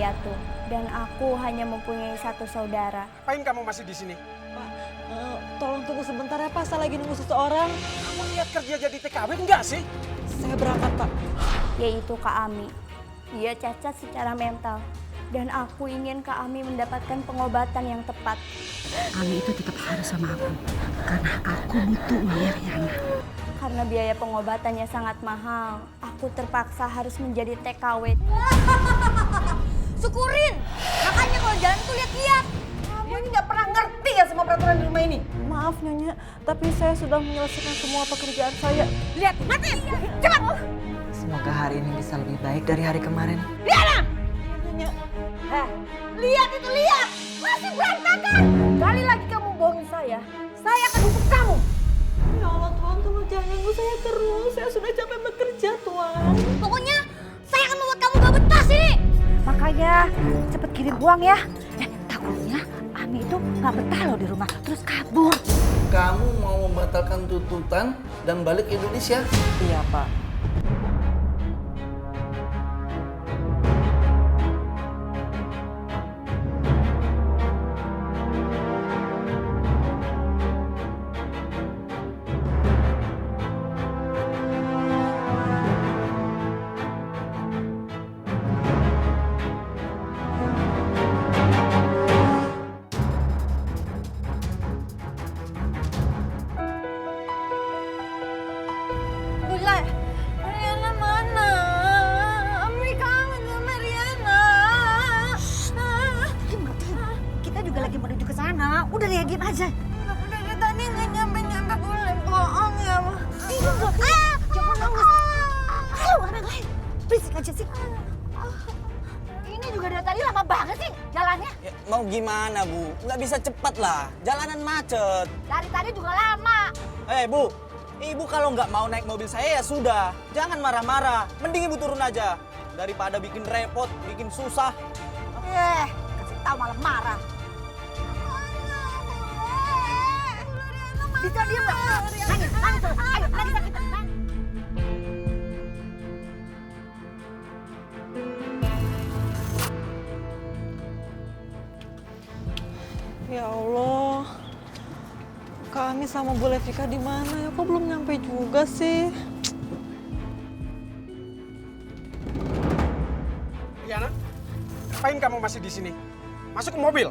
piatu dan aku hanya mempunyai satu saudara. Ngapain kamu masih di sini? Pak, tolong tunggu sebentar ya Pak, saya lagi nunggu seseorang. Kamu lihat kerja jadi TKW enggak sih? Saya berangkat Pak. Yaitu Kak Ami. Dia cacat secara mental dan aku ingin Kak Ami mendapatkan pengobatan yang tepat. Ami itu tetap harus sama aku karena aku butuh uangnya Riana. Karena biaya pengobatannya sangat mahal, aku terpaksa harus menjadi TKW. Syukurin, makanya kalau jalan tuh lihat-lihat. Kamu ini nggak pernah ngerti ya sama peraturan di rumah ini. Maaf Nyonya, tapi saya sudah menyelesaikan semua pekerjaan saya. Lihat, lihatin, cepat. Semoga hari ini bisa lebih baik dari hari kemarin. Lihat, Nyonya, lihat itu lihat, masih berantakan. Kali lagi kamu bohongin saya akan hukum kamu. ya Allah Tuhan, tolong jangan ganggu saya terus. Saya sudah capek bekerja Tuhan. Pokoknya saya akan membuat kamu gak betah sini. Makanya cepet kirim uang ya. Takutnya Ami itu nggak betah loh di rumah terus kabur. Kamu mau membatalkan tuntutan dan balik ke Indonesia? Iya Pak. Bula, Riana mana? Ami kangen sama Riana. Kita juga lagi menuju ke sana. Udah lihat diem aja. Udah dari tadi nggak nyampe boleh bohong ya, Ma. Jangan nangis. Ayo orang lain. Berisik aja sih. Ini juga dari tadi lama banget sih jalannya. Ya, mau gimana, Bu? Nggak bisa cepat lah. Jalanan macet. Dari tadi juga lama. Bu. Ibu kalau nggak mau naik mobil saya ya sudah. Jangan marah-marah. Mending Ibu turun aja. Daripada bikin repot, bikin susah. Kasih tahu malah marah. Bisa diam nggak? Nangis terus. Ayo, nangis sakit. Ya Allah, Kak Ami sama Bu Levika di mana ya? Kok belum nyampe juga sih? Riana, ngapain kamu masih di sini? Masuk ke mobil.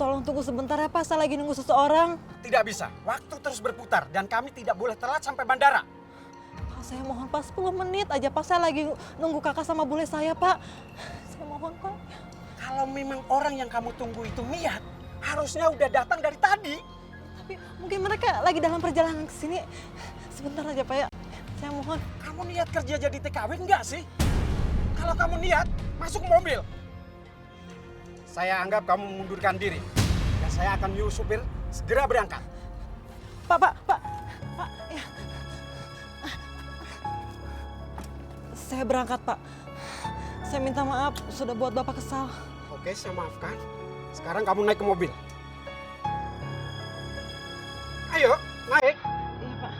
Tolong tunggu sebentar ya Pak, saya lagi nunggu seseorang. Tidak bisa. Waktu terus berputar dan kami tidak boleh telat sampai bandara. Pak, saya mohon Pak, 10 menit aja Pak, saya lagi nunggu kakak sama bule saya Pak. Saya mohon Pak. Kalau memang orang yang kamu tunggu itu niat, harusnya udah datang dari tadi. Tapi mungkin mereka lagi dalam perjalanan ke sini. Sebentar aja Pak ya, saya mohon. Kamu niat kerja jadi TKW enggak sih? Kalau kamu niat, masuk mobil. Saya anggap kamu mengundurkan diri. Dan saya akan nyuruh supir segera berangkat. Pak, ya. Saya berangkat Pak. Saya minta maaf sudah buat Bapak kesal. Oke, saya maafkan. Sekarang kamu naik ke mobil. Ayo, naik. Iya Pak.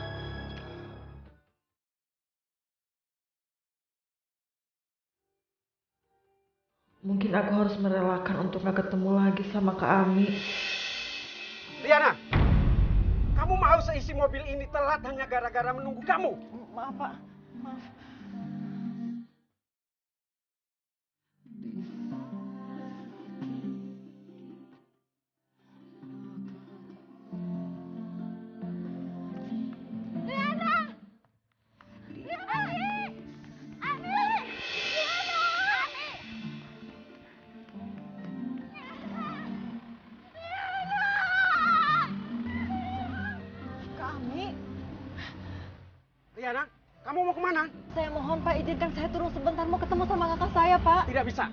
Mungkin aku harus merelakan untuk gak ketemu lagi sama Kak Ami. Riana, kamu mau seisi mobil ini telat hanya gara-gara menunggu kamu? Maaf Pak, maaf. Riana, kamu mau kemana? Saya mohon Pak izinkan saya turun sebentar mau ketemu sama kakak saya Pak. Tidak bisa.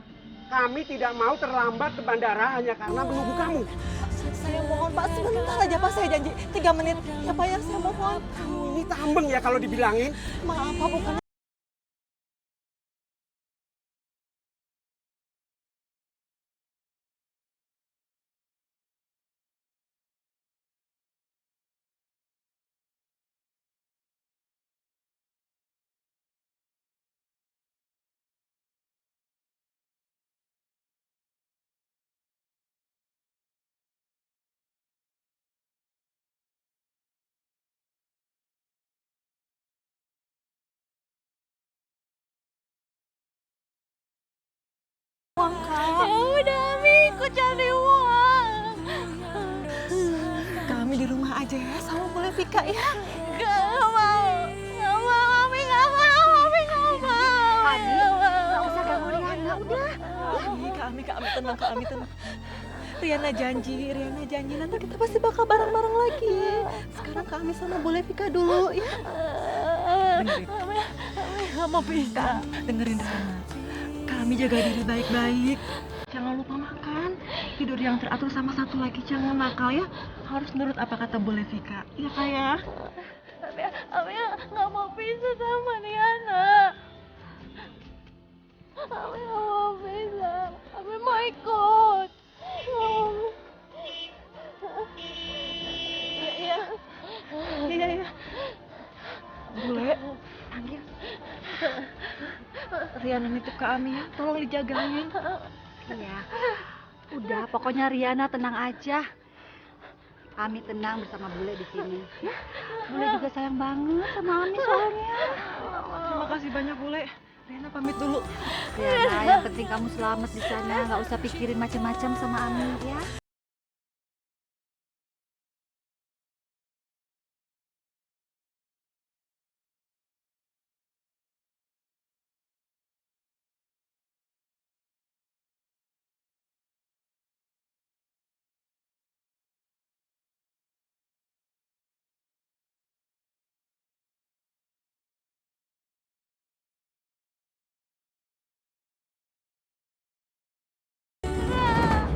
Kami tidak mau terlambat ke bandara hanya karena menunggu kamu. Saya mohon Pak sebentar aja Pak, saya janji 3 menit. Ya Pak ya, saya mohon. Kamu ini tambeng ya kalau dibilangin. Maaf Pak, bukan uang, Kak. Ya udah, Ami, ikut cari uang. Kami di rumah aja ya sama Bu Levika ya. Gak mau. Gak mau, Ami, gak mau. Ami, gak mau. Abi, nggak usah ganggu Riana, udah. Kami tenang, Kami tenang. Riana janji nanti kita pasti bakal bareng-bareng lagi. Sekarang kami sama Bu Levika dulu ya. Dengerin. Ami gak mau pisah. Dengerin Riana. Kami jaga diri baik-baik. Jangan lupa makan. Tidur yang teratur sama satu lagi jangan nakal ya. Harus nurut apa kata Bu Levika. Iya Kak ya? Ami gak mau pisah sama Riana. Ami gak mau pisah. Ami mau ikut. Iya. Bule, panggil. Riana nitip ke Ami ya. Tolong dijagain. Iya, udah pokoknya Riana tenang aja. Ami tenang bersama Bule di sini. Ya, Bule juga sayang banget sama Ami soalnya. Terima kasih banyak Bule. Riana pamit dulu. Riana, yang penting kamu selamat di sana, nggak usah pikirin macam-macam sama Ami ya.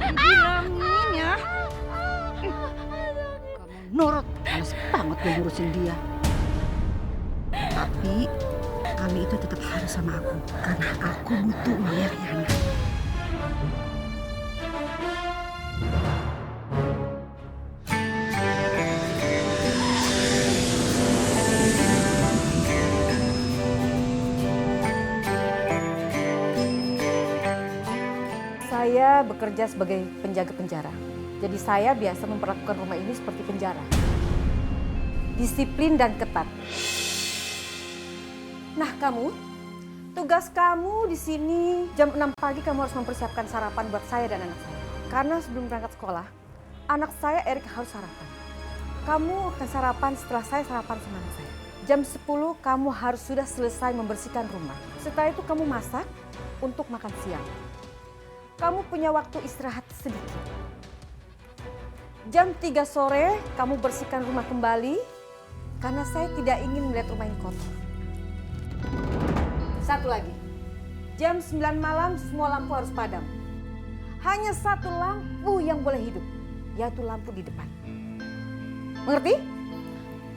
Bilangin ya. Kamu nurut, males banget gue ngurusin dia. Tapi Ami itu tetap harus sama aku karena aku butuh uangnya Riana. Saya bekerja sebagai penjaga penjara. Jadi saya biasa memperlakukan rumah ini seperti penjara. Disiplin dan ketat. Nah kamu, tugas kamu di sini jam 6 pagi kamu harus mempersiapkan sarapan buat saya dan anak saya. Karena sebelum berangkat sekolah, anak saya Erik harus sarapan. Kamu akan sarapan setelah saya sarapan sama anak saya. Jam 10 kamu harus sudah selesai membersihkan rumah. Setelah itu kamu masak untuk makan siang. Kamu punya waktu istirahat sedikit. Jam 3 sore kamu bersihkan rumah kembali karena saya tidak ingin melihat rumah ini kotor. Satu lagi, jam 9 malam semua lampu harus padam. Hanya satu lampu yang boleh hidup, yaitu lampu di depan. Mengerti?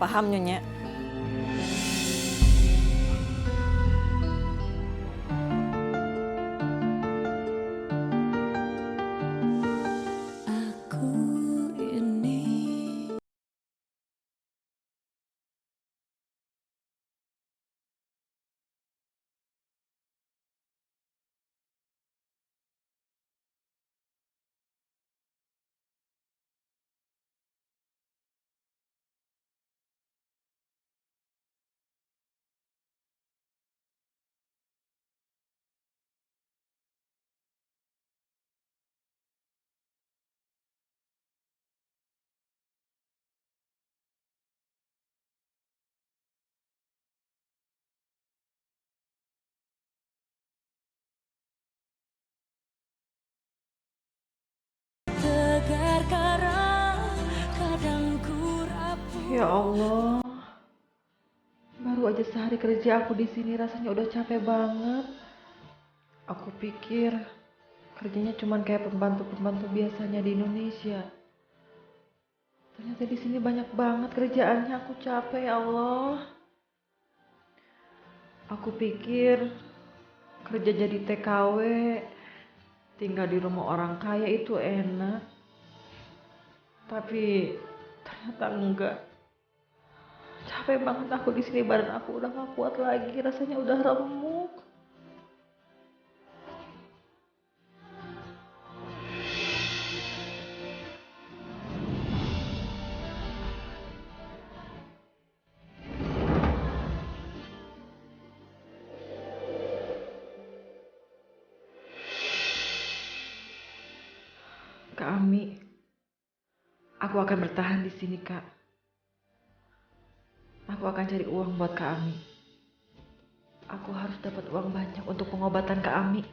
Paham Nyonya. Ya Allah, baru aja sehari kerja aku di sini rasanya udah capek banget. Aku pikir kerjanya cuma kayak pembantu-pembantu biasanya di Indonesia. Ternyata di sini banyak banget kerjaannya. Aku capek ya Allah. Aku pikir kerja jadi TKW, tinggal di rumah orang kaya itu enak. Tapi ternyata enggak. Capek banget aku di sini, badan aku udah gak kuat lagi, rasanya udah remuk. Kak Ami, aku akan bertahan di sini, Kak. Aku akan cari uang buat Kak Ami. Aku harus dapat uang banyak untuk pengobatan Kak Ami.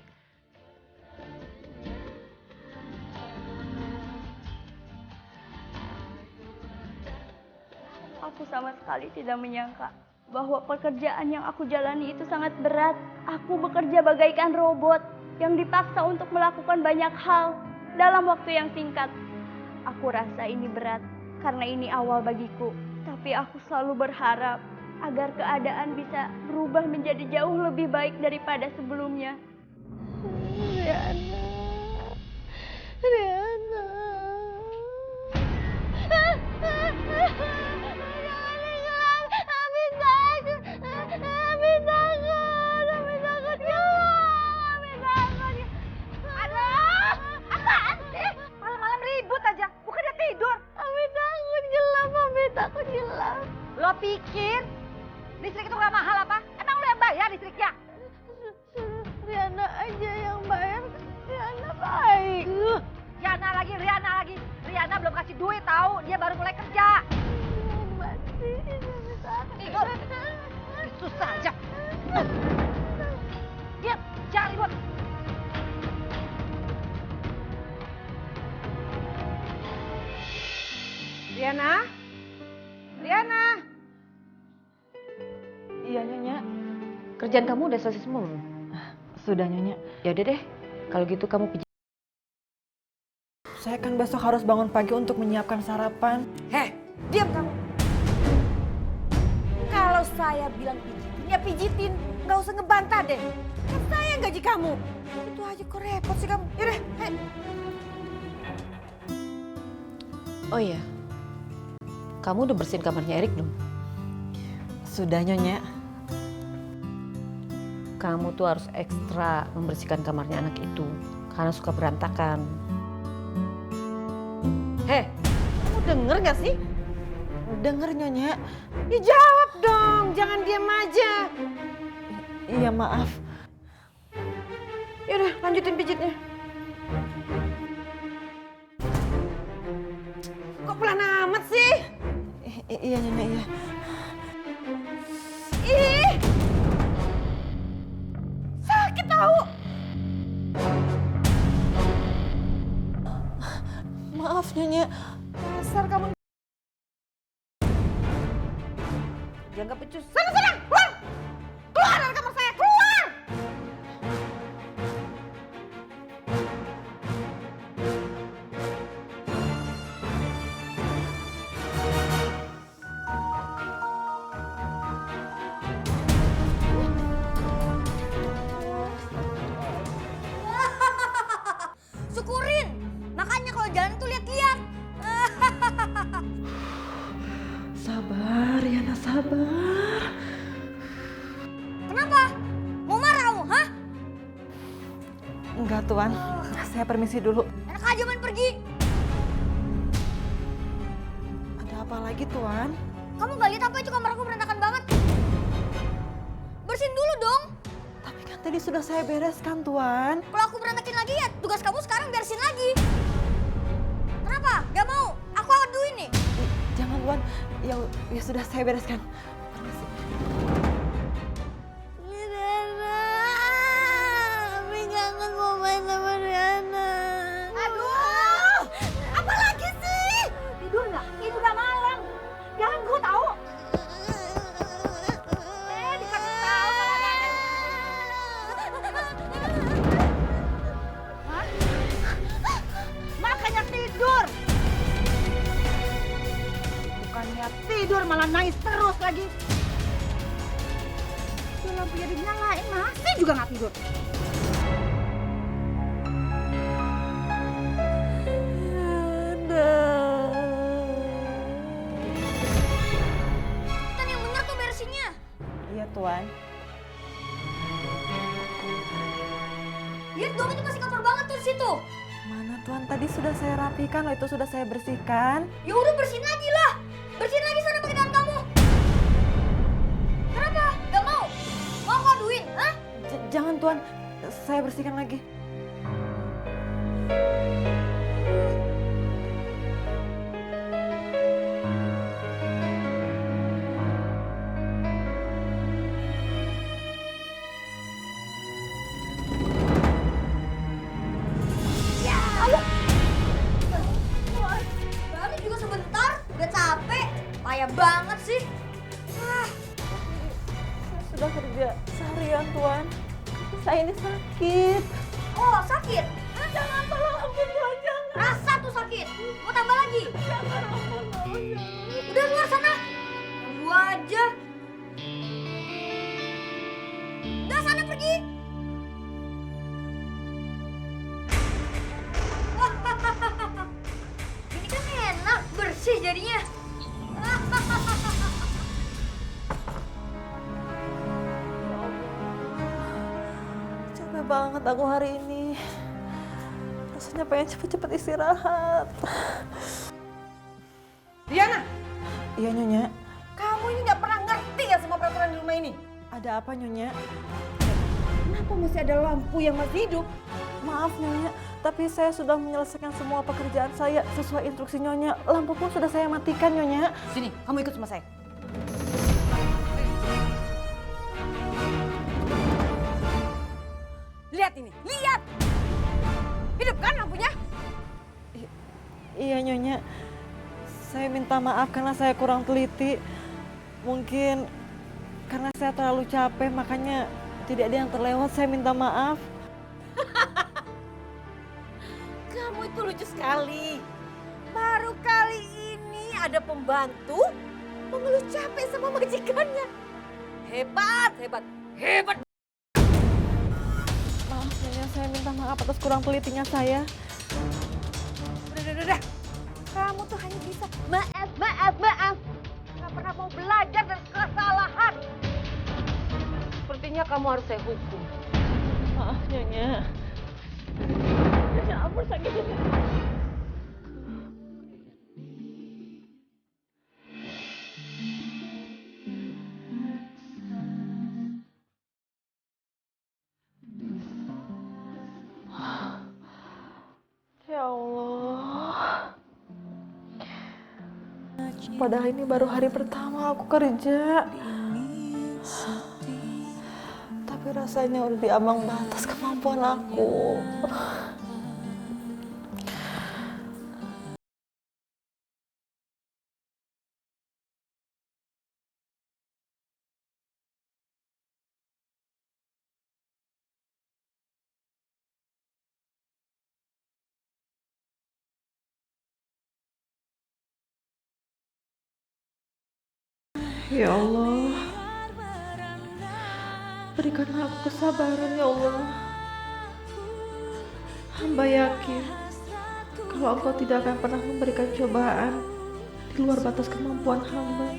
Aku sama sekali tidak menyangka bahwa pekerjaan yang aku jalani itu sangat berat. Aku bekerja bagaikan robot yang dipaksa untuk melakukan banyak hal dalam waktu yang singkat. Aku rasa ini berat karena ini awal bagiku. Tapi aku selalu berharap agar keadaan bisa berubah menjadi jauh lebih baik daripada sebelumnya. Riana. Riana. Lo pikir listrik itu gak mahal apa? Emang lo yang bayar listriknya? Riana aja yang bayar. Riana baik. Riana lagi. Riana belum kasih duit tahu, dia baru mulai kerja. Tidur. Susah aja. Diam, jangan ribut. Riana? Riana? Iya, Nyonya. Kerjaan kamu udah selesai semua belum? Sudah, Nyonya. Ya udah deh, kalau gitu kamu pijat. Saya kan besok harus bangun pagi untuk menyiapkan sarapan. Heh, diam kamu. Kalau saya bilang pijitin, ya pijitin. Nggak usah ngebantah deh. Kan saya yang gaji kamu. Itu aja kok repot sih kamu. Yaudah, hei. Oh iya, kamu udah bersihin kamarnya Erik belum? Sudah, Nyonya. Kamu tuh harus ekstra membersihkan kamarnya anak itu. Karena suka berantakan. Heh, kamu denger gak sih? Dengar, Nyonya. Ya jawab dong, jangan diam aja. Iya, maaf. Yaudah, lanjutin pijitnya. Kok pelan amat sih? Iya, Nyonya, iya. Ih! Sakit tahu. Maaf, Nyonya. Dasar kamu. Jangan kepecus. Sana, keluar! Keluar dari kamar saya, keluar! Syukurin. Makanya kalau jalan tuh lihat-lihat. Sabar, Riana, sabar. Kenapa? Mau marah kamu, hah? Enggak, Tuan. Saya permisi dulu. Enak aja main pergi. Ada apa lagi, Tuan? Kamu gak lihat apa itu kamar aku berantakan banget? Bersihin dulu dong. Tapi kan tadi sudah saya bereskan, Tuan. Kalau aku berantakin lagi ya tugas kamu sekarang beresin lagi. Kenapa? Gak mau? Aku aduin nih. Jangan, Tuan. Ya sudah saya bereskan. Permisi. Riana, Ami kangen mau main sama Riana. Aduh, apa lagi sih? Tidur nggak? Ini udah malam. Ganggu tahu. Dikasih tahu kalau Hah? Makanya tidur. Bukannya tidur malah nangis terus lagi. Tuh lampunya dinyalain masih juga nggak tidur. Kan yang bener tuh beresinnya. Iya, Tuan. Lihat dong itu masih kotor banget tuh di situ. Mana, Tuan? Tadi sudah saya rapikan, loh, itu sudah saya bersihkan. Ya udah bersihin lagi lah. Bersihin lagi sana pakai tangan kamu. Kenapa? Gak mau? Mau aku aduin, hah? Jangan, Tuan. Saya bersihkan lagi. ini sakit. Oh, sakit? Hah? Jangan, tolong ampunlah, jangan. Rasa tuh sakit. Mau tambah lagi? Jangan, ampun. Udah keluar sana. Gua aja. Udah sana pergi. Ini kan enak, bersih jadinya. Capek banget aku hari ini. Rasanya pengen cepet-cepet istirahat. Diana, Iya Nyonya. kamu ini nggak pernah ngerti ya sama peraturan di rumah ini? Ada apa Nyonya? Kenapa masih ada lampu yang masih hidup? Maaf Nyonya, tapi saya sudah menyelesaikan semua pekerjaan saya sesuai instruksi Nyonya. Lampu pun sudah saya matikan Nyonya. Sini, kamu ikut sama saya. Lihat ini, lihat! Hidup kan lampunya? Iya Nyonya, saya minta maaf karena saya kurang teliti. Mungkin karena saya terlalu capek makanya tidak ada yang terlewat. Saya minta maaf. Kamu itu lucu sekali. Baru kali ini ada pembantu mengeluh capek sama majikannya. Hebat, hebat, hebat. Maaf Nyonya, saya minta maaf atas kurang telitinya saya. Udah. Kamu tuh hanya bisa maaf, maaf, maaf. Gak pernah mau belajar dari kesalahan. Sepertinya kamu harus saya hukum. Maaf Nyonya. Ya ampun sakitnya. Ya Allah. Padahal ini baru hari pertama aku kerja. Tapi rasanya udah di ambang batas kemampuan aku. Ya Allah, berikanlah aku kesabaran ya Allah. Hamba yakin kalau Engkau tidak akan pernah memberikan cobaan di luar batas kemampuan hamba.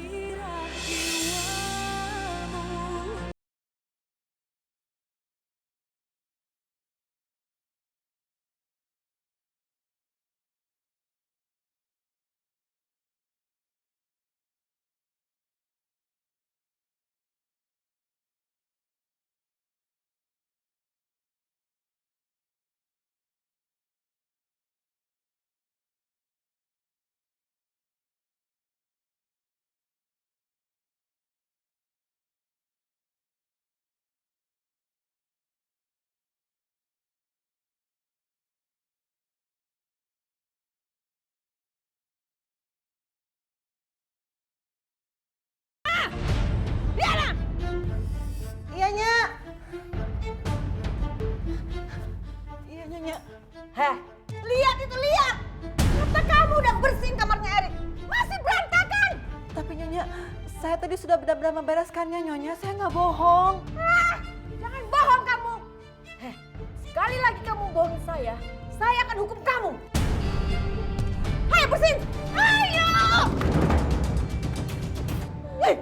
Iya, Nyak. Iya, Nyonya. Heh, lihat itu, lihat! Kata kamu udah bersihin kamarnya Erik. Masih berantakan! Tapi Nyonya, saya tadi sudah benar-benar membereskannya Nyonya. Saya nggak bohong. Ah, jangan bohong kamu! Heh, sekali lagi kamu bohongin saya akan hukum kamu! Ayo bersihin! Ayo! Hei!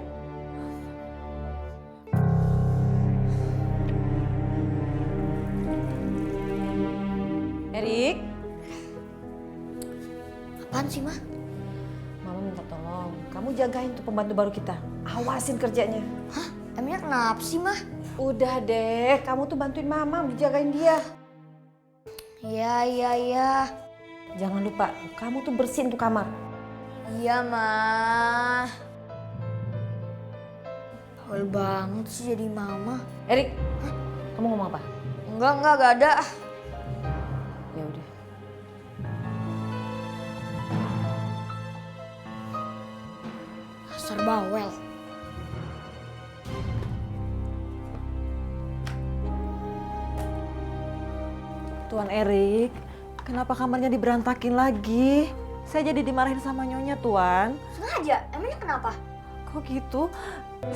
Erik? Apaan sih, Ma? Mama minta tolong, kamu jagain tuh pembantu baru kita. Awasin kerjanya. Hah? Emangnya kenapa sih, Ma? Udah deh, kamu tuh bantuin Mama, dijagain dia. Iya. Jangan lupa, kamu tuh bersihin tuh kamar. Iya, Ma. Bawel banget sih jadi mama. Erik, kamu ngomong apa? Enggak ada. Ya udah. Dasar bawel. Tuan Erik, kenapa kamarnya diberantakin lagi? Saya jadi dimarahin sama Nyonya, Tuan. Sengaja? Emangnya kenapa? Kok gitu?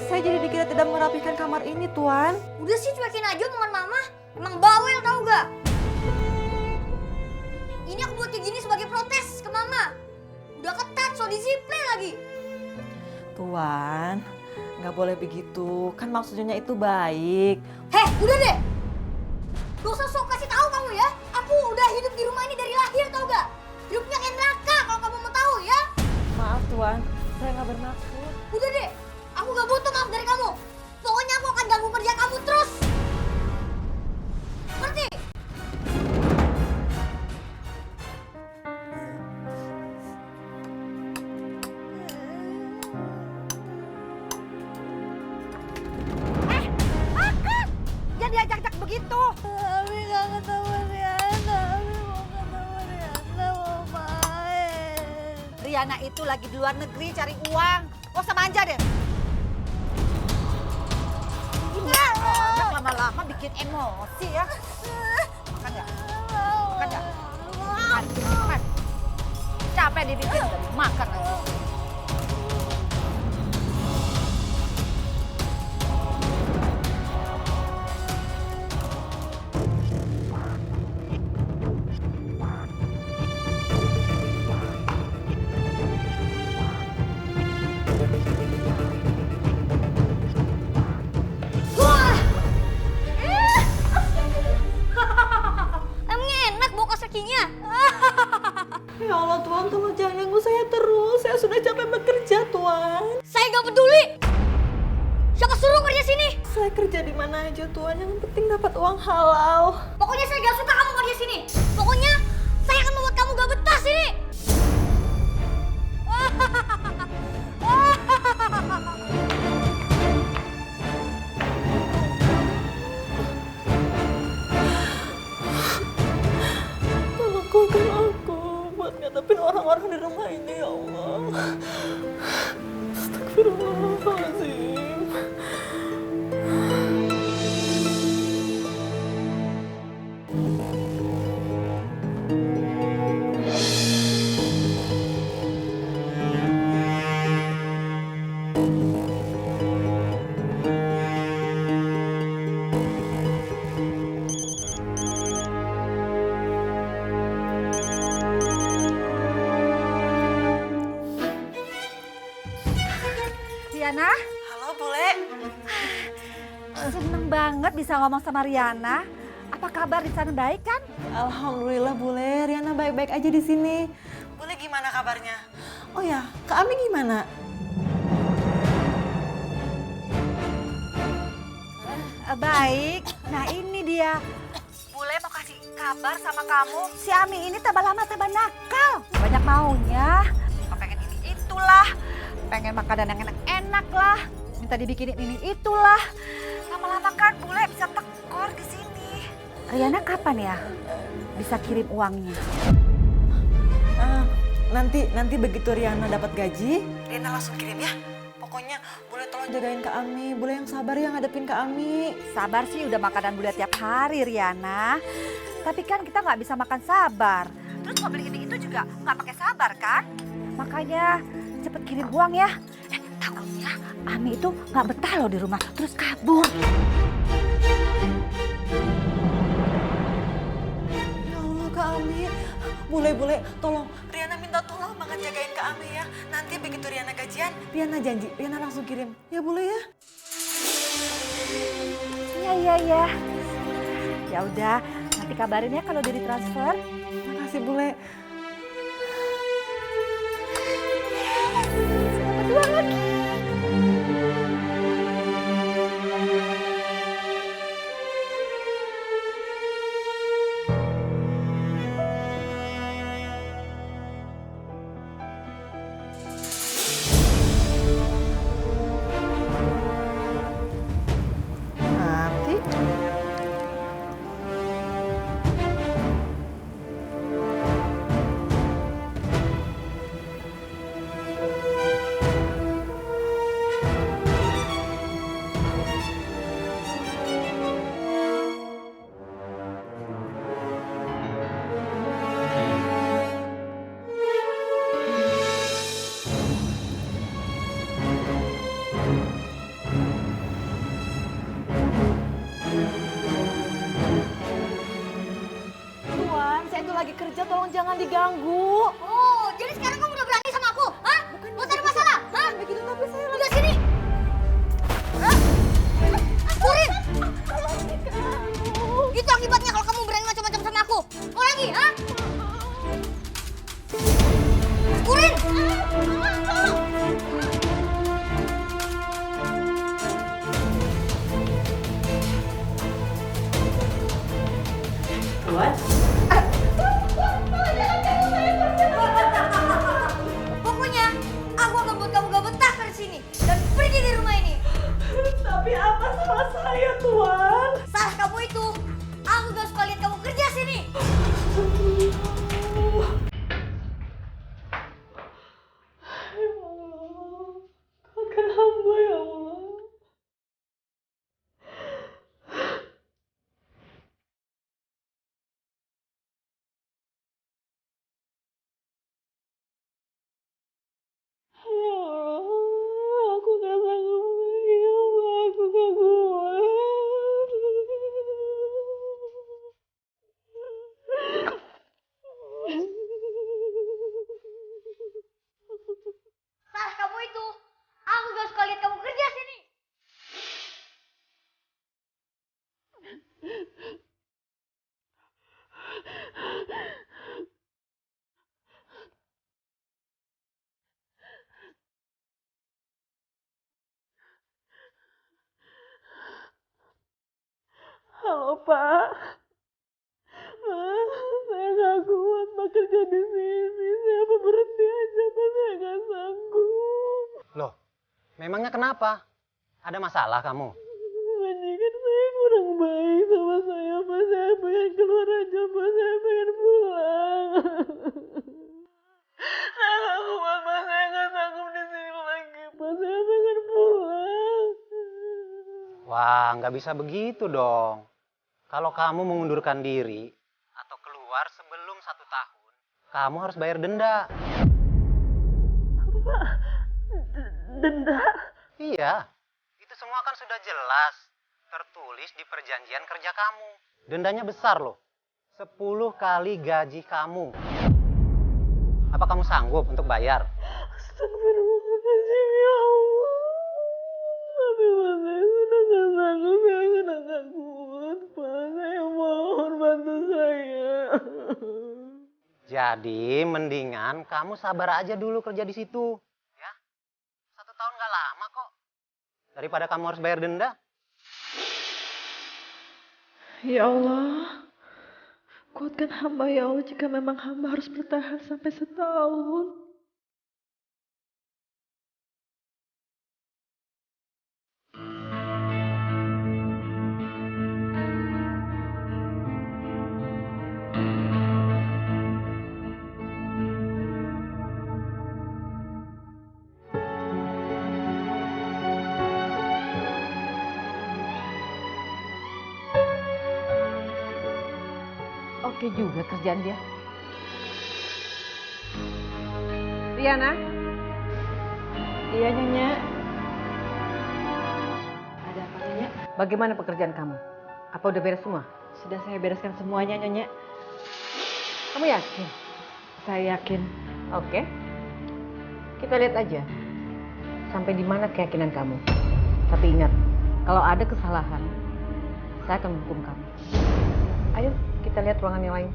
Saya jadi dikira tidak merapikan kamar ini, Tuan. Udah sih cuekin aja omongan mama. Emang bawel tau gak? Ini aku buat kayak gini sebagai protes ke mama. Udah ketat, so disiplin lagi. Tuan, nggak boleh begitu. Kan maksudnya itu baik. Heh, udah deh. Gak usah sok kasih tahu kamu ya. Aku udah hidup di rumah ini dari lahir tau gak? Hidupnya kayak neraka kalau kamu mau tahu ya. Maaf, Tuan. Saya nggak bermaksud. Udah deh, aku gak butuh maaf dari kamu. Pokoknya aku akan ganggu kerja kamu terus. Ngerti? Jangan diajak-ajak begitu. Abi gak ketemu Riana. Abi mau ketemu Riana, mau main. Riana itu lagi di luar negeri cari uang. Gak usah manja deh. Ini anak lama-lama bikin emosi ya. Makan ya? Makan ya? Makan. Capek dibikin udah makan lagi. Emangnya enak bawa kaos kakinya? Ya Allah, Tuan, tolong jangan ganggu saya terus. Saya sudah capek bekerja, Tuan. Saya gak peduli. Siapa suruh kerja sini? Saya kerja di mana aja, Tuan. Yang penting dapat uang halal. Pokoknya saya gak suka kamu kerja sini. Pokoknya saya akan membuat kamu gak betah sini. Tolong kuatkan aku buat ngadepin orang-orang di rumah ini, ya Allah. Astagfirullahaladzim. Riana, Halo, Bule. seneng banget bisa ngomong sama Riana. Apa kabar di sana, baik kan? Alhamdulillah, Bule. Riana baik-baik aja di sini. Bule gimana kabarnya? Oh ya, Kak Ami gimana? Baik. Nah ini dia. Bule mau kasih kabar sama kamu. Si Ami ini tambah lama tambah nakal. Banyak maunya. Pengen ini itulah. Pengen makanan yang enak-enak lah. Minta dibikinin ini itulah. Lama-lama kan bule bisa tekor di sini. Riana kapan ya bisa kirim uangnya? Nanti begitu Riana dapat gaji, Riana langsung kirim ya. Pokoknya Bule tolong jagain Kak Ami. Bule yang sabar ya ngadepin Kak Ami. Sabar sih udah makanan bule tiap hari Riana. Tapi kan kita nggak bisa makan sabar. Terus mau beli ini itu juga nggak pakai sabar kan? Makanya cepet kirim uang ya. Takutnya Ami itu nggak betah loh di rumah terus kabur. Ya Allah, Kak Ami. Bule, tolong. Riana minta tolong banget jagain Kak Ami ya. Nanti begitu Riana gajian, Riana janji. Riana langsung kirim. Ya Bule ya. Iya. Ya udah, nanti kabarin ya kalau udah ditransfer. Makasih Bule. Berdua lagi. Nanti. saya itu lagi kerja, tolong jangan diganggu. Oh, jadi sekarang kamu udah berani sama aku? Hah? Mau cari masalah? Hah? Begitu tapi saya Udah sini. Hah? Kurin. Itu akibatnya kalau kamu berani macam-macam sama aku. Mau lagi, hah? Kurin. Pokoknya aku akan buat kamu gak betah dari sini dan pergi dari rumah ini. Tapi apa salah saya, Tuan? Salah kamu itu, aku gak suka lihat kamu kerja sini. Kuatkan hamba ya Allah. Ya Allah, aku gak sanggup lagi ya Allah, aku gak kuat. Salah kamu itu, aku gak suka lihat kamu kerja sini. Halo Pak, saya gak kuat bekerja di sini. Saya mau berhenti aja, Pak. Saya gak sanggup. Loh, memangnya kenapa? Ada masalah kamu? Majikan saya kurang baik sama saya, Pak. Saya pengen keluar aja, Pak. Saya pengen pulang. Saya gak kuat, Pak. Saya gak sanggup di sini lagi, Pak. Saya pengen pulang. Wah, nggak bisa begitu dong. Kalau kamu mengundurkan diri atau keluar sebelum 1 tahun, kamu harus bayar denda. Denda? Iya, itu semua kan sudah jelas tertulis di perjanjian kerja kamu. Dendanya besar loh, 10 kali gaji kamu. Apa kamu sanggup untuk bayar? Astagfirullahaladzim, ya Allah. Tapi Pak, saya sudah gak sanggup. Saya sudah gak kuat, Pak. Saya mohon bantu saya. Jadi mendingan kamu sabar aja dulu kerja di situ. Ya, 1 tahun nggak lama kok. Daripada kamu harus bayar denda. Ya Allah, kuatkan hamba ya Allah jika memang hamba harus bertahan sampai 1 tahun. Oke juga kerjaan dia. Riana? Iya Nyonya. Ada apa Nyonya? Bagaimana pekerjaan kamu? Apa udah beres semua? Sudah saya bereskan semuanya Nyonya. Kamu yakin? Saya yakin. Oke. Kita lihat aja. Sampai di mana keyakinan kamu. Tapi ingat, kalau ada kesalahan, saya akan menghukum kamu. Ayo, kita lihat ruangan yang lain.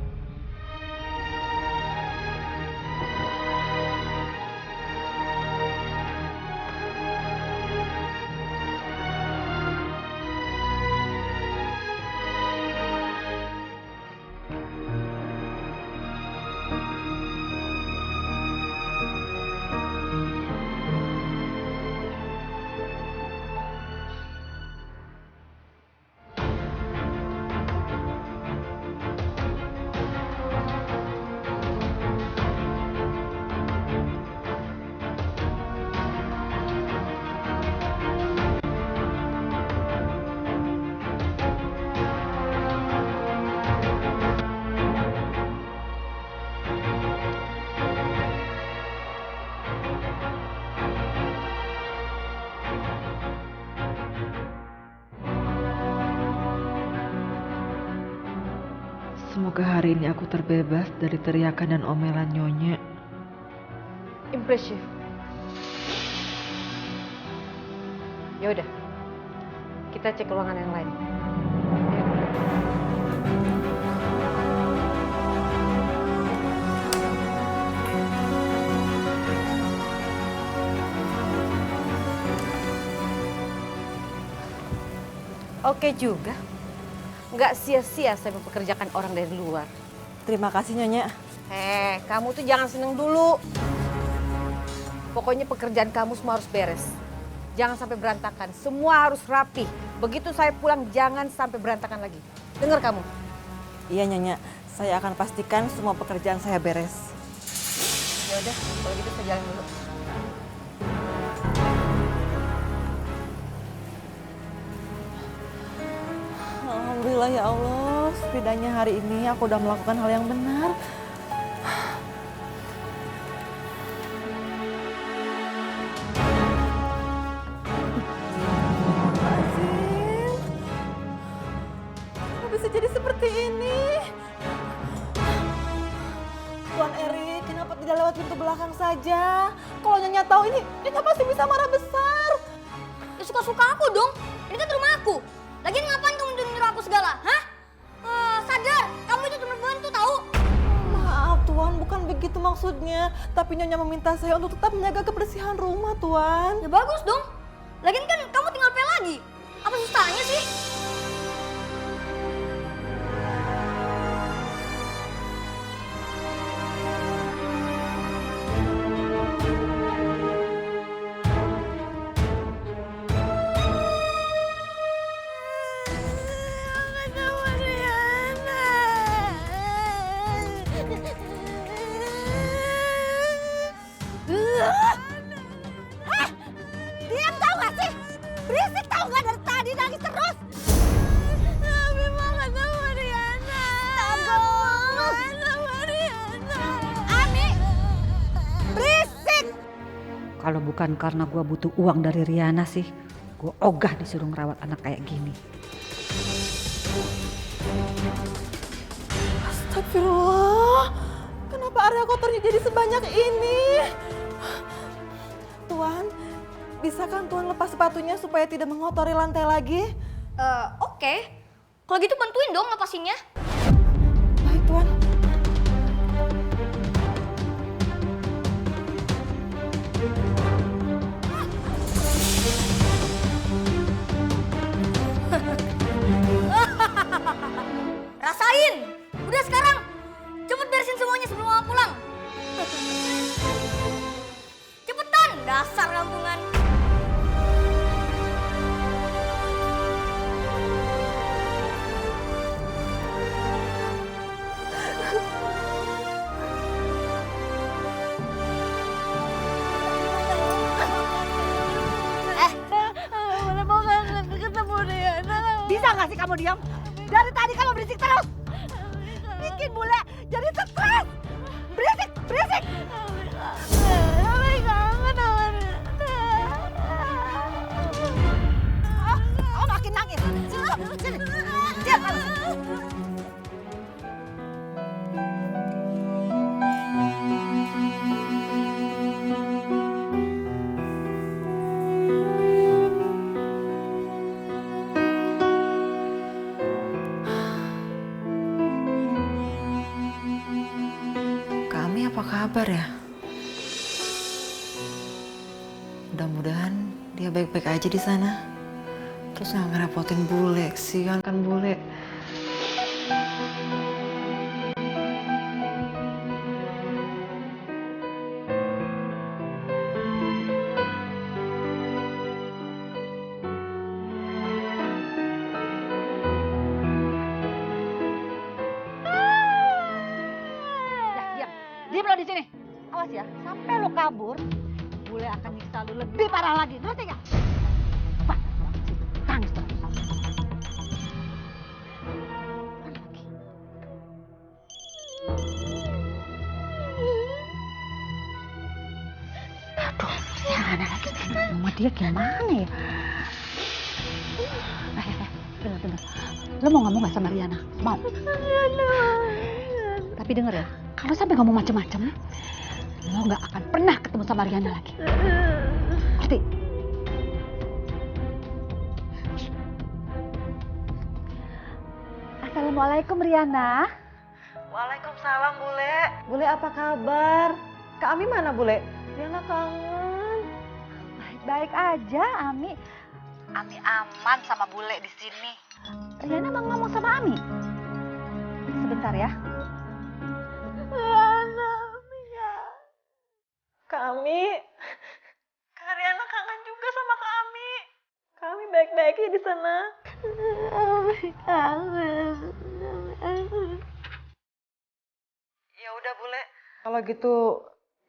Semoga hari ini aku terbebas dari teriakan dan omelan Nyonya. Impresif. Ya udah, kita cek ruangan yang lain. Oke juga. Nggak sia-sia saya mempekerjakan orang dari luar. Terima kasih Nyonya. Kamu tuh jangan seneng dulu. Pokoknya pekerjaan kamu semua harus beres. Jangan sampai berantakan. Semua harus rapi. Begitu saya pulang jangan sampai berantakan lagi. Dengar kamu? Iya Nyonya, saya akan pastikan semua pekerjaan saya beres. Ya udah, kalau gitu saya jalan dulu. Alhamdulillah ya Allah, setidaknya hari ini aku udah melakukan hal yang benar. Azim, kok bisa jadi seperti ini? Tuan Erik, kenapa tidak lewat pintu belakang saja? Kalau Nyonya tahu ini, Nyonya pasti bisa marah besar. Ya suka-suka aku dong. Ini kan rumah aku. Lagian ngapain kamu nyuruh aku segala? Hah? Sadar, kamu itu cuma bantu tahu. Maaf Tuan, bukan begitu maksudnya. Tapi Nyonya meminta saya untuk tetap menjaga kebersihan rumah Tuan. Ya bagus dong. Lagian kan kamu tinggal pel lagi. Apa susahnya sih? Diam tau gak sih? Berisik tau gak dari tadi nangis terus? Tapi makan sama Riana. Makan sama Riana. Ami, berisik! Kalau bukan karena gue butuh uang dari Riana sih, gue ogah disuruh ngerawat anak kayak gini. Astagfirullah, kenapa area kotornya jadi sebanyak ini? Tuan, bisakah Tuan lepas sepatunya supaya tidak mengotori lantai lagi? Oke. Kalau gitu bantuin dong lepasinnya. Baik Tuan. Rasain. Udah sekarang. Cepet beresin semuanya sebelum mama pulang. Cepetan, dasar kampungan. Bisa gak sih kamu diam? Dari tadi kamu berisik terus. Bikin bule jadi stres. Berisik, berisik. Oh, makin nangis. Sini, sini. Diam kamu. Kami apa kabar ya? Mudah-mudahan dia baik-baik aja di sana. Terus nggak ngerepotin bule, kesian kan bule. Diam lo di sini. Awas ya, sampai lo kabur, bule akan nyiksa lo lebih parah lagi. Ngerti gak? Wah, tangis terus. Aduh, ya ada lagi. Mama dia gimana ya? Bener-bener. Lo mau ngomong gak sama Riana? Mau? Tapi denger ya, kalau sampai ngomong macem-macem, lo nggak akan pernah ketemu sama Riana lagi. Ngerti? Assalamualaikum Riana. Waalaikumsalam Bule. Bule apa kabar? Kak Ami mana Bule? Riana kangen. Baik-baik aja, Ami. Ami aman sama bule di sini. Riana mau ngomong sama Ami. Sebentar ya. Riana, Mia. Kak Ami. Kak Riana kangen juga sama Kak Ami. Kak Ami baik-baik ya di sana. Ami kangen. Ya udah Bule. Kalau gitu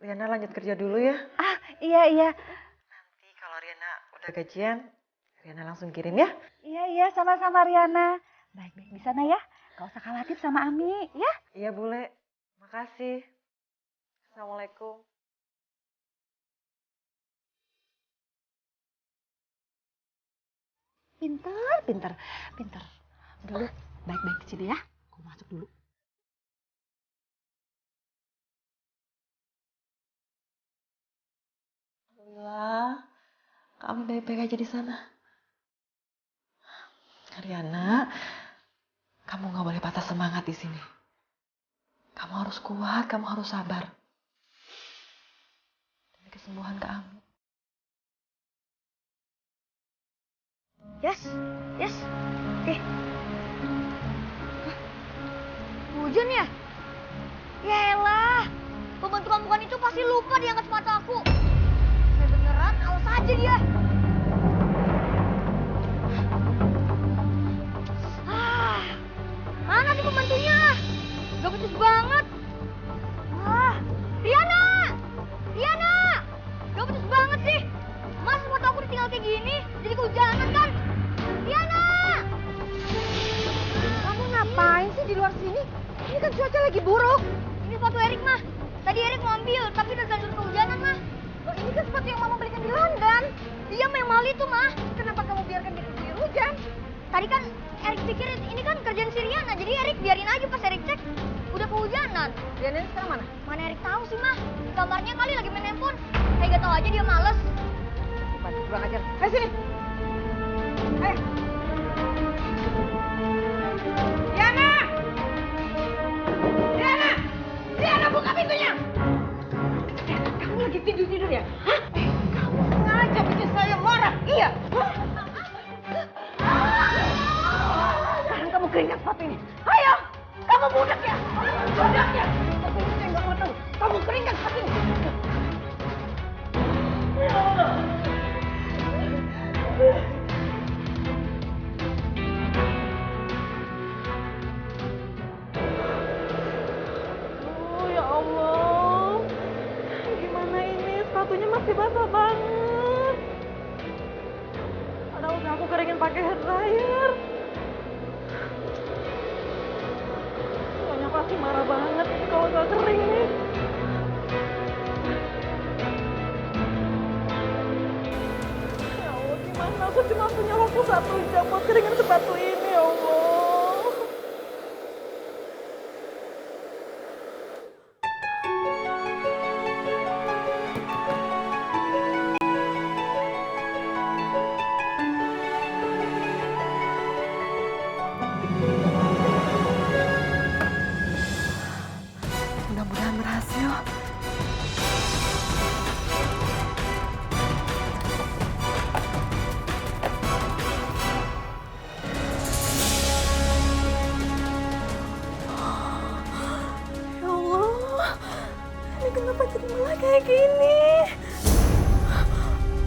Riana lanjut kerja dulu ya. Ah, iya. Nanti kalau Riana udah gajian, Riana langsung kirim ya. Iya, sama-sama Riana. Baik-baik di sana ya. Gak usah khawatir sama Ami, ya. Iya Bule. Makasih. Assalamualaikum. Pinter. Udah lu baik-baik di sini ya. Aku masuk dulu. Alhamdulillah, kami baik-baik aja di sana. Riana, kamu nggak boleh patah semangat di sini. Kamu harus kuat, kamu harus sabar. Demi kesembuhan kamu. Yes. Hujan ya? Yaelah, pembantu kampungan itu pasti lupa diangkat sepatu aku. Saya beneran, awas aja dia. Mana tuh pembantunya? Gak becus banget. Riana! Gak becus banget sih. Mas, sepatu aku ditinggal kayak gini, jadi kehujanan kan? Riana! Kamu ngapain sih di luar sini? Ini kan cuaca lagi buruk. Ini sepatu Erik, mah. Tadi Erik mau ambil, tapi udah terlanjur kehujanan, mah. Loh, ini kan sepatu yang mama belikan di London. Dia yang mahal itu, mah. Kenapa kamu biarkan dia diguyur hujan? Tadi kan Erik pikir ini kan kerjaan si Riana, jadi Erik biarin aja pas Erik cek. Udah kehujanan. Riana ini sekarang mana? Mana Erik tahu sih, mah. Di kamarnya kali lagi main handphone. Kayak gak tahu aja dia males. Bantu kurang ajar. Ayo sini. Ayo. Riana, buka pintunya. Kamu lagi tidur ya? Hah? Kamu sengaja bikin saya marah, iya? Sekarang kamu keringkan sepatu ini. Ayo, kamu budak ya? Tapi saya nggak mau tahu. Kamu keringkan sepatu ini. Ya Allah, gimana ini? Sepatunya masih basah banget. Padahal udah aku keringin pakai hair dryer. Soalnya pasti marah banget kalau gak kering nih. Ya Allah, gimana? Aku cuma punya waktu 1 jam buat keringin sepatu ini, ya Allah. Mudah-mudahan berhasil. Ya Allah, ini kenapa jadi malah kayak gini?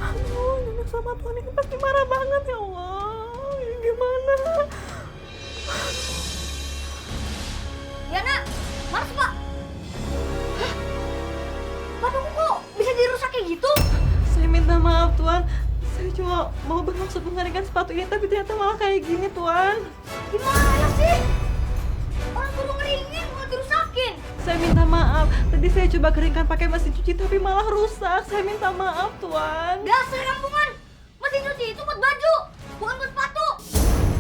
Aduh, Nyonya sama Tuhan ini pasti marah banget ya Allah. Ini gimana? Riana, Mars, Pak. Sepatuku kok bisa dirusak kayak gitu? Saya minta maaf Tuan. Saya cuma mau bermaksud mengeringkan sepatu ini, tapi ternyata malah kayak gini Tuan. Gimana sih? Orang suruh ngeringin, malah dirusakin. Saya minta maaf. Tadi saya coba keringkan pakai mesin cuci, tapi malah rusak. Saya minta maaf Tuan. Dasar kampungan. Mesin cuci itu buat baju, bukan buat sepatu.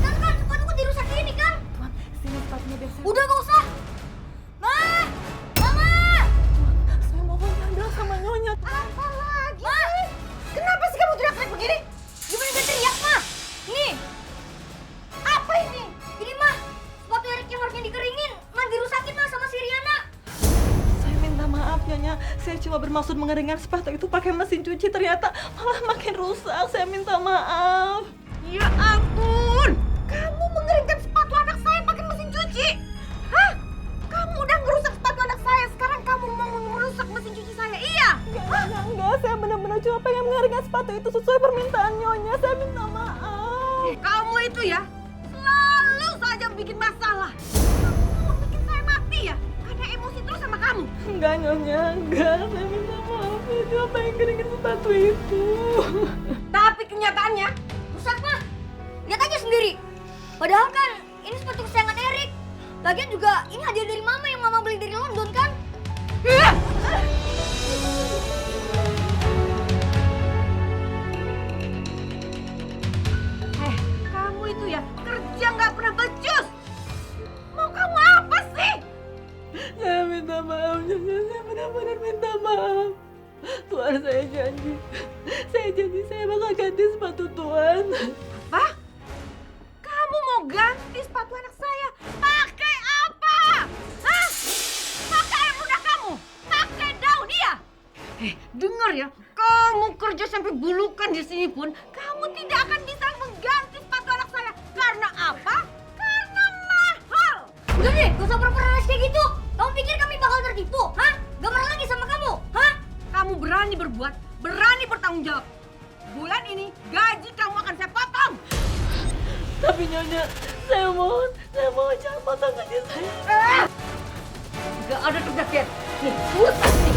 Sekarang kan sepatuku dirusak ini kan? Tuan, sini sepatunya biar saya. Udah gak usah. Nah, nyonya. Saya cuma bermaksud mengeringkan sepatu itu pakai mesin cuci, ternyata malah makin rusak. Saya minta maaf. Ya ampun, kamu mengeringkan sepatu anak saya pakai mesin cuci? Hah? Kamu udah ngerusak sepatu anak saya, sekarang kamu mau merusak mesin cuci saya? Iya? Enggak, saya benar-benar cuma pengen mengeringkan sepatu itu sesuai permintaan nyonya. Saya minta maaf. Kamu itu ya, selalu saja bikin masalah. Kamu mau bikin saya mati ya? Karena emosi terus sama kamu. Enggak nyonya, enggak. Saya minta maaf. Saya cuma pengen keringin sepatu itu. Tapi kenyataannya, rusak mah. Lihat aja sendiri. Padahal kan ini sepatu kesayangan Erik. Lagian juga ini hadiah dari mama yang mama beli dari London kan? Kamu itu ya kerja nggak pernah becus. Mau kamu apa sih? Saya minta maaf nyonya. Saya benar-benar minta maaf. Tuan, saya janji. Saya janji saya bakal ganti sepatu Tuan. Apa? Kamu mau ganti sepatu anak saya? Pakai apa? Hah? Pakai air ludah kamu? Pakai daun iya? Dengar ya, kamu kerja sampai bulukan di sini pun, kamu tidak akan bisa mengganti sepatu anak saya. Karena apa? Karena mahal. Udah deh, gak usah pura-pura kayak gitu. Kamu pikir kami bakal tertipu? Hah? Gak pernah lagi sama kamu? Hah? Kamu berani berbuat, berani bertanggung jawab. Bulan ini gaji kamu akan saya potong. Tapi nyonya, saya mohon jangan potong gaji saya. Gak ada terjadian. Nih, putar nih.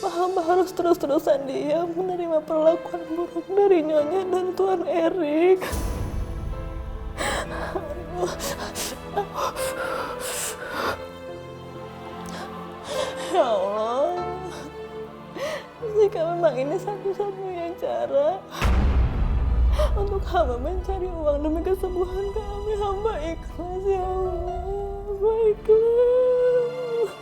Hamba harus terus-terusan diam menerima perlakuan buruk dari nyonya dan Tuan Erik. Ya Allah, jika memang ini satu-satunya cara untuk hamba mencari uang demi kesembuhan kami, hamba ikhlas ya Allah, hamba ikhlas.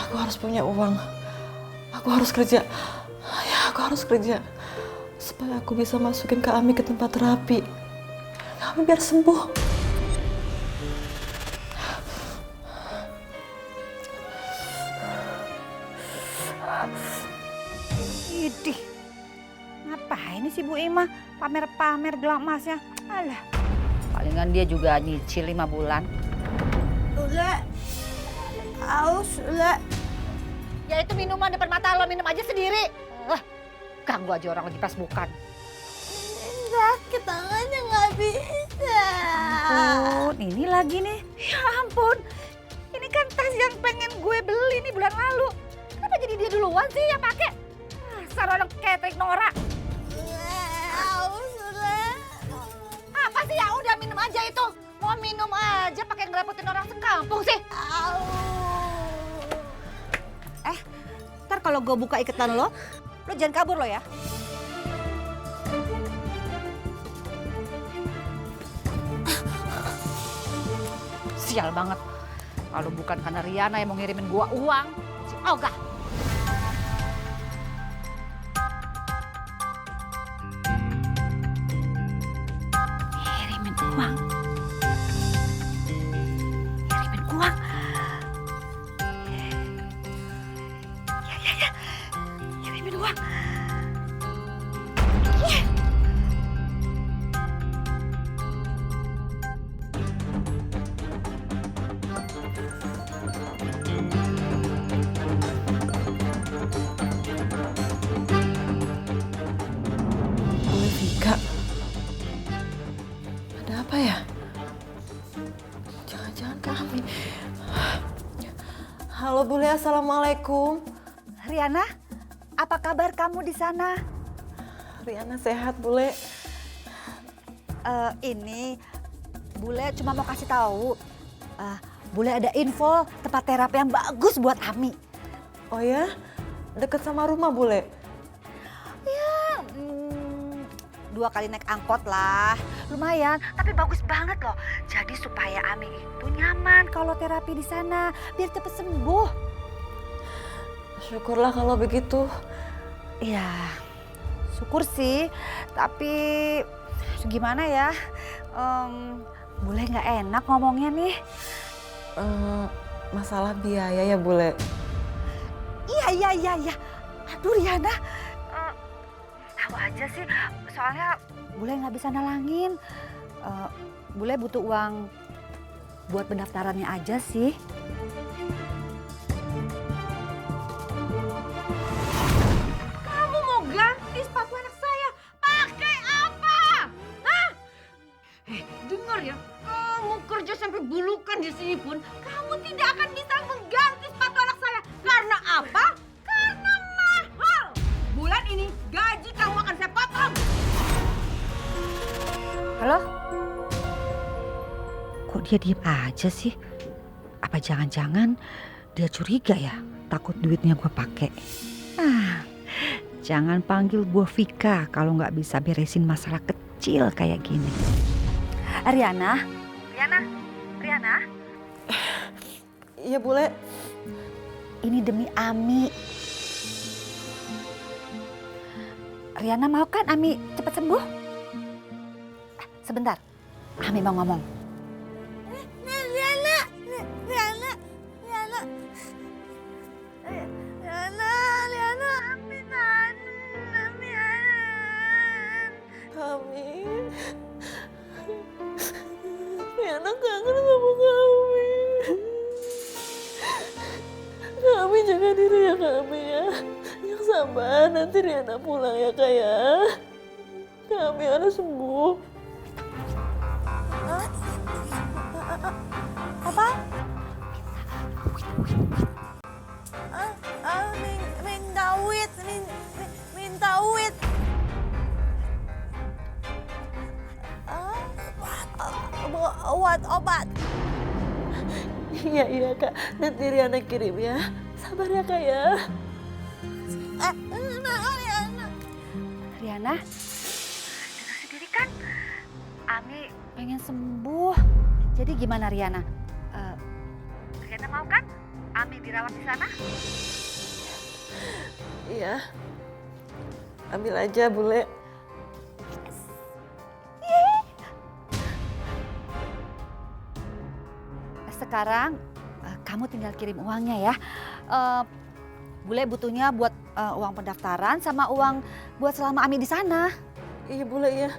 Aku harus punya uang. Aku harus kerja. Ya, aku harus kerja. Supaya aku bisa masukin Kak Ami ke tempat terapi. Kak Ami biar sembuh. Idih, ngapain sih Bu Ima pamer-pamer gelang emasnya? Alah, palingan dia juga nyicil 5 bulan. Ule, aus, Ule. Ya itu minuman depan mata lo, minum aja sendiri. Ganggu aja orang lagi pas bukan. Sakit tangannya nggak bisa. Ampun, ini lagi nih. Ya ampun, ini kan tas yang pengen gue beli nih bulan lalu. Kenapa jadi dia duluan sih yang pakai? Dasar orang ketek Nora. Apa sih, ya udah minum aja itu. Mau minum aja pakai ngerepotin orang sekampung sih. Ntar kalau gue buka iketan lo jangan kabur lo ya. Sial banget. Kalau bukan karena Riana yang mau ngirimin gua uang, si Olga. Ngirimin uang. Ngirimin uang. Ya. Ngirimin uang. Yeah. Kak Ami. Halo Bule, assalamualaikum. Riana, apa kabar kamu di sana? Riana sehat Bule. Ini Bule cuma mau kasih tahu, Bule ada info tempat terapi yang bagus buat Ami. Oh ya? Deket sama rumah Bule? Ya, 2 kali naik angkot lah, lumayan. Tapi bagus banget loh. Jadi supaya Ami itu nyaman kalau terapi di sana, biar cepet sembuh. Syukurlah kalau begitu. Ya, syukur sih. Tapi gimana ya? Boleh nggak enak ngomongnya nih. Masalah biaya ya Bule? Iya. Aduh Riana, tahu aja sih. Soalnya Bule nggak bisa nalangin. Bule butuh uang buat pendaftarannya aja sih. Kamu mau ganti sepatu anak saya? Pakai apa? Hah? Dengar ya, kamu kerja sampai bulukan di sini pun, kamu tidak akan bisa mengganti sepatu anak saya. Karena apa? Karena mahal. Bulan ini gaji kamu akan saya potong. Halo? Kok dia diem aja sih? Apa jangan-jangan dia curiga ya? Takut duitnya gue pakai. Jangan panggil Bu Vika kalau nggak bisa beresin masalah kecil kayak gini. Riana? Iya Bule. Ini demi Ami. Riana mau kan Ami cepat sembuh? Sebentar, Ami mau ngomong. Kami. Riana kangen sama kami. Kami jaga diri ya kami ya. Yang sabar, nanti Riana pulang ya Kak ya. Kami harus sembuh. Apa? Minta duit. Obat. Iya Kak, nanti Riana kirim ya. Sabar ya Kak ya. Riana, dengar sendiri kan? Ami pengen sembuh. Jadi gimana Riana? Riana mau kan? Ami dirawat di sana? Iya. Ambil aja Bule. Sekarang kamu tinggal kirim uangnya ya. Bule butuhnya buat uang pendaftaran sama uang buat selama Ami di sana. Iya Bule ya.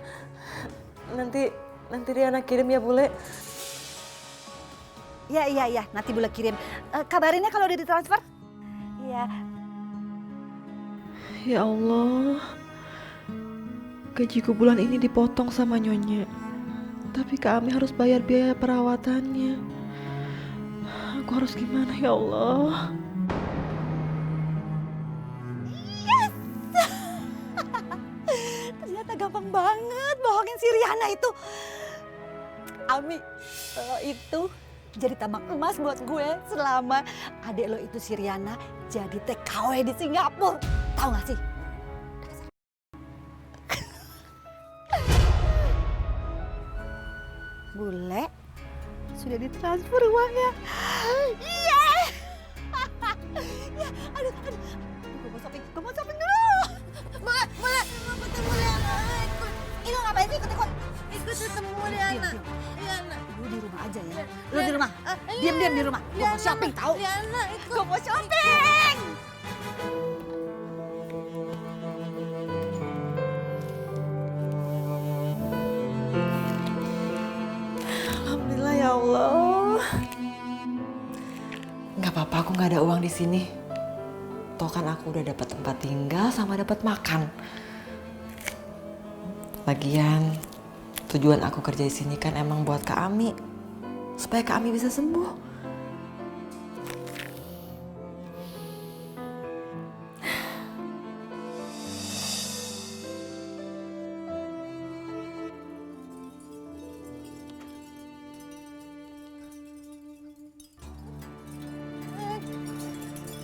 Nanti Riana kirim ya Bule. Iya. Nanti Bule kirim. Kabarinnya kalau udah ditransfer. Iya. Ya Allah, gajiku bulan ini dipotong sama Nyonya. Tapi kami harus bayar biaya perawatannya. Aku harus gimana ya Allah? Ternyata gampang banget bohongin si Riana itu. Ami, lo itu jadi tambang emas buat gue selama adik lo itu si Riana jadi TKW di Singapura. Tahu gak sih? Bule, sudah ditransfer uangnya. Iya. Ya, aduh. Gue mau shopping dulu. Bule, mau ketemu Riana. Ini ngapain sih ikut-ikut? Ikut ketemu Riana. Lu di rumah aja ya. Lu di rumah. Diam di rumah. Gue mau shopping tahu. Gue mau shopping. Alhamdulillah ya Allah. Nggak apa-apa, aku nggak ada uang di sini. Toh kan aku udah dapat tempat tinggal sama dapat makan. Lagian tujuan aku kerja di sini kan emang buat Kak Ami. supaya Kak Ami bisa sembuh.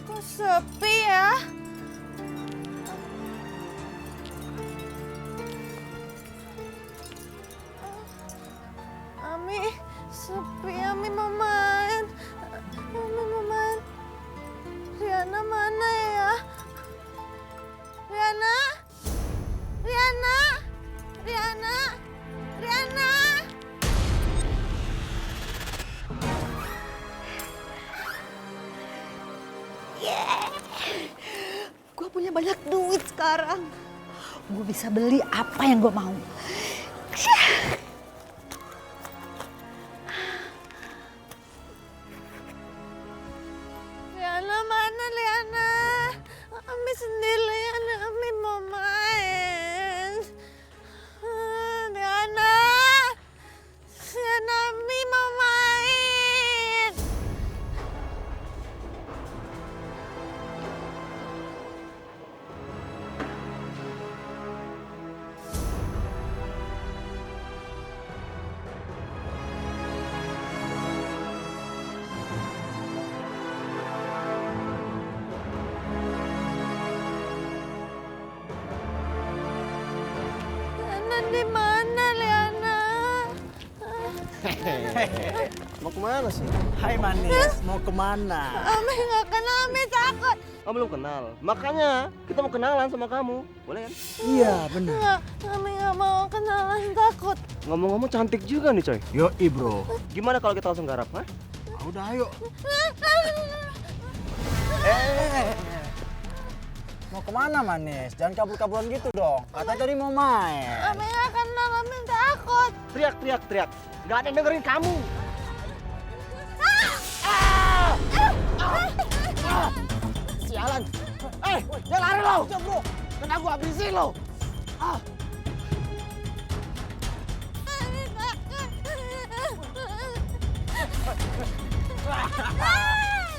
Kok sepi ya? Ami, sepi. Ami mau main. Ami mau main. Riana mana ya? Riana? Riana? Riana? Riana? Gue punya banyak duit sekarang. Gue bisa beli apa yang gue mau. Liana mana Liana? Ami sendirian, Ami mau main. Liana, Liana Ami mau main. Liana di mana Liana? Mau kemana sih? Hai manis, mau kemana? Ami nggak kenal, Ami takut. Oh, belum kenal. Makanya kita mau kenalan sama kamu. Boleh kan? Iya, benar. Nggak, Ami nggak mau kenalan, takut. Ngomong-ngomong cantik juga nih, coy. Yoi, bro. Gimana kalau kita langsung garap, ha? Udah, ayo. Mau kemana manis? Jangan kabur-kaburan gitu dong. Kata tadi mau main. Ami nggak kenal, Ami takut. Teriak, teriak, teriak. Gak ada yang dengerin kamu. Sialan. Jangan lari lo. Bro. Kena gua habisin lo. Ami takut.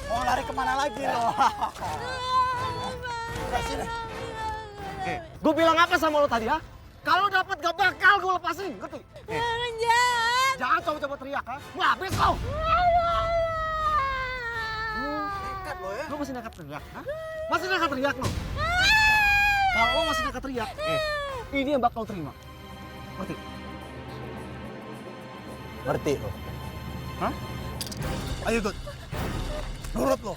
Mau lari kemana lagi lo? Sini. Gue bilang apa sama lo tadi, ha? Kalau dapat gak bakal gue lepasin, ngerti? Jangan. Jangan coba-coba teriak, ha? Gua habis lo. Nekat lo ya. Lo masih nekat teriak, ha? Masih nekat teriak lo. Kalau lo masih nekat teriak, ini yang bakal terima. Ngerti? Ngerti lo. Hah? Ayo Gut. Nurut lo.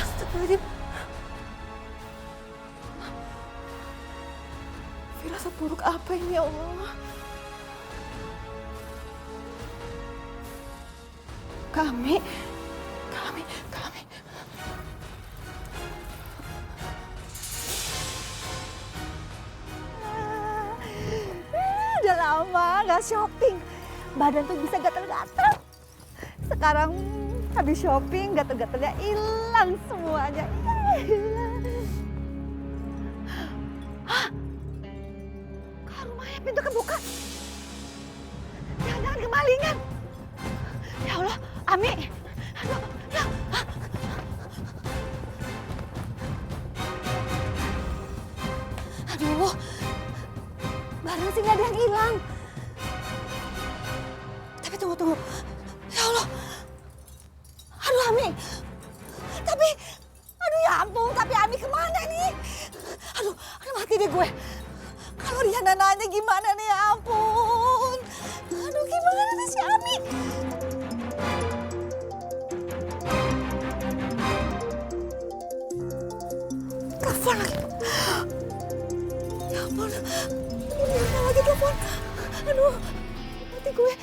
Astagfirullahaladzim. Firasat buruk apa ini ya Allah? Kami. Udah lama gak shopping. Badan tuh bisa gatel-gatel. Sekarang habis shopping gatel-gatelnya hilang semuanya. Hilang. Hah? Kok rumahnya pintu kebuka? Jangan-jangan kemalingan. Ya Allah, Ami. Aduh, ya. Hah? Aduh, barang sih nggak ada yang hilang. Tapi tunggu. Ya Allah. Aduh, Ami. Aduh ya ampun, tapi Ami kemana nih? Aduh mati deh gue. Kalau Riana nanya gimana nih, ya ampun. Aduh gimana nih si Ami? Telepon lagi. Ya ampun, Riana lagi telepon. Aduh, mati gue.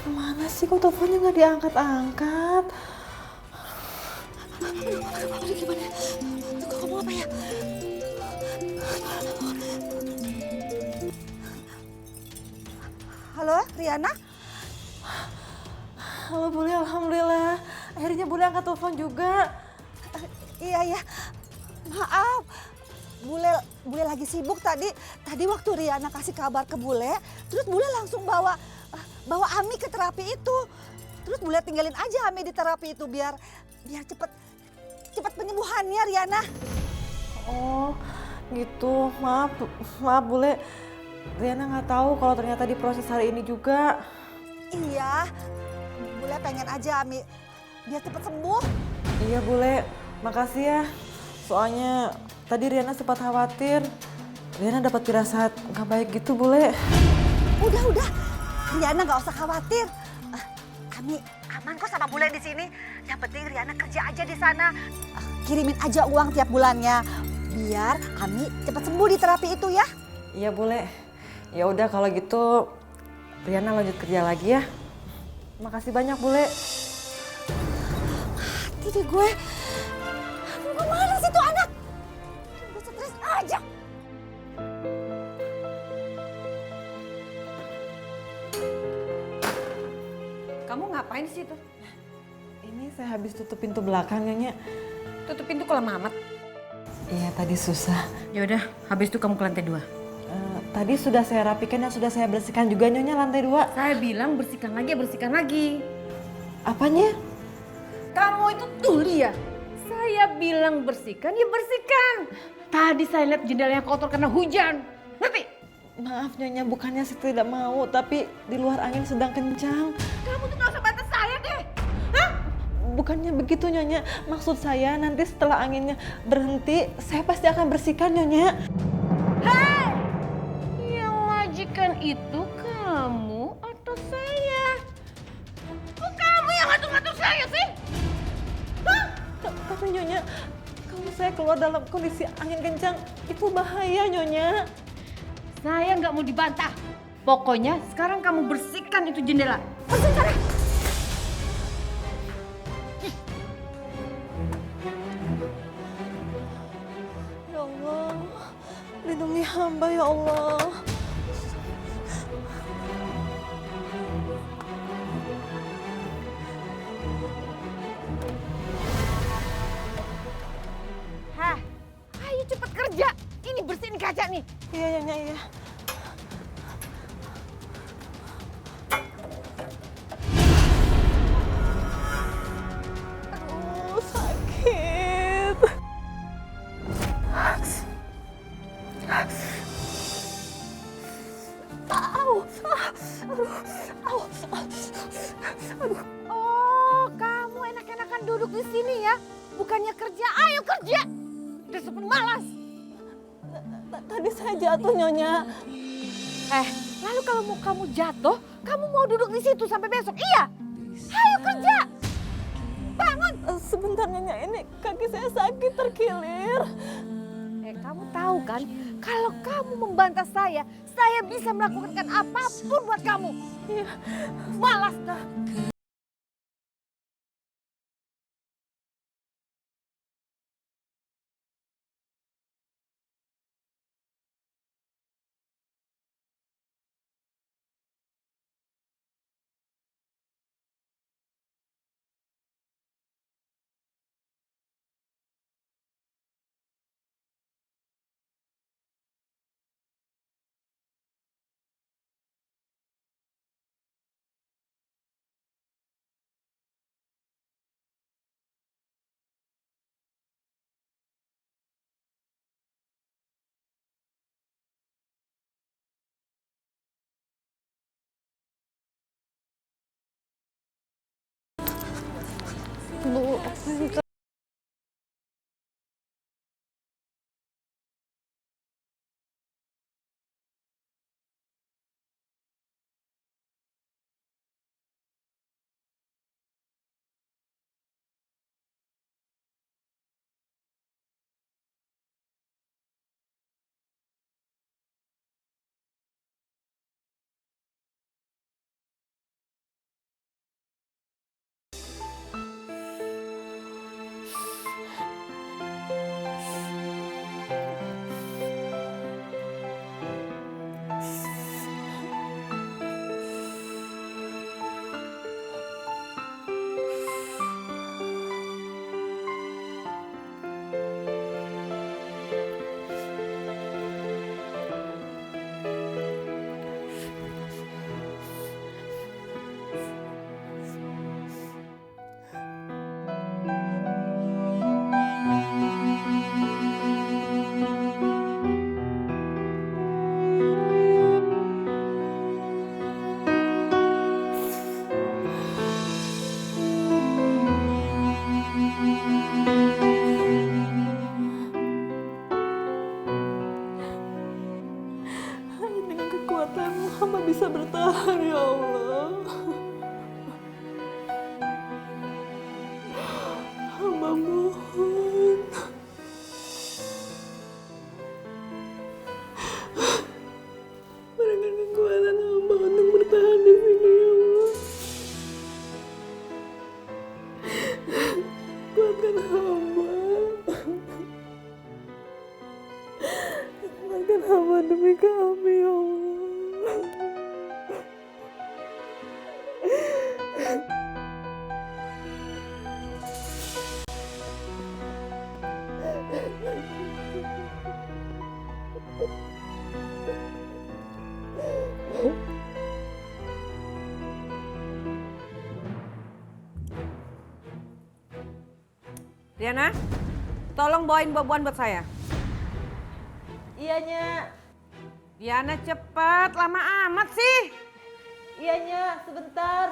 Kemana sih kok teleponnya nggak diangkat-angkat? Aduh gimana? Gue ngomong apa ya? Halo, Riana? Halo Bule, alhamdulillah. Akhirnya Bule angkat telepon juga. Iya. Maaf. Bule lagi sibuk tadi. Tadi waktu Riana kasih kabar ke Bule, terus Bule langsung bawa Ami ke terapi itu. Terus Bule tinggalin aja Ami di terapi itu biar cepet penyembuhannya Riana. Oh, gitu. Maaf Bule. Riana nggak tahu kalau ternyata diproses hari ini juga. Iya. Bule pengen aja Ami biar cepet sembuh. Iya Bule, makasih ya. Soalnya tadi Riana sempat khawatir. Riana dapat firasat nggak baik gitu Bule. Udah. Riana nggak usah khawatir. Ami aman kok sama Bule di sini. Yang penting Riana kerja aja di sana. Kirimin aja uang tiap bulannya. Biar Ami cepat sembuh di terapi itu ya. Iya Bule. Ya udah kalau gitu Riana lanjut kerja lagi ya. Makasih banyak Bule. Mati deh gue. Aduh, kemana sih tuh anak? Gue stres aja. Kamu ngapain di situ? Ini saya habis tutup pintu belakang Nyonya. Tutup pintu kalau mamat. Iya tadi susah. Ya udah, habis itu kamu ke lantai 2. Tadi sudah saya rapikan dan sudah saya bersihkan juga Nyonya lantai 2. Saya bilang bersihkan lagi. Apanya? Kamu itu tuli ya? Saya bilang bersihkan, ya bersihkan. Tadi saya lihat jendelanya kotor karena hujan. Ngerti? Maaf Nyonya, bukannya saya tidak mau, tapi di luar angin sedang kencang. Kamu tuh gak usah bantu saya deh. Hah? Bukannya begitu Nyonya, maksud saya nanti setelah anginnya berhenti, saya pasti akan bersihkan Nyonya. Hei! Yang majikan itu kamu atau saya? Kok kamu yang ngatur-ngatur saya sih? Hah? Tapi Nyonya, kalau saya keluar dalam kondisi angin kencang, itu bahaya Nyonya. Saya nggak mau dibantah. Pokoknya sekarang kamu bersihkan itu jendela. Bersih sana. Ya Allah, lindungi hamba ya Allah. Hah, ayo cepet kerja. Ini bersihin kaca nih. Iya Nyonya, iya. Aduh, sakit. Oh, kamu enak-enakan duduk di sini ya? Bukannya kerja, ayo kerja. Udah sebelum malas. Tadi saya jatuh Nyonya. Lalu kalau mau kamu jatuh, kamu mau duduk di situ sampai besok, iya? Ayo kerja. Bangun. Sebentar Nyonya, ini kaki saya sakit terkilir. Kamu tahu kan, kalau kamu membantah saya bisa melakukan apapun buat kamu. Iya. Malas dah. Bu, Riana, tolong bawain buah-buahan buat saya. Iya, Nyak. Riana cepet, lama amat sih. Iya, Nyak, sebentar.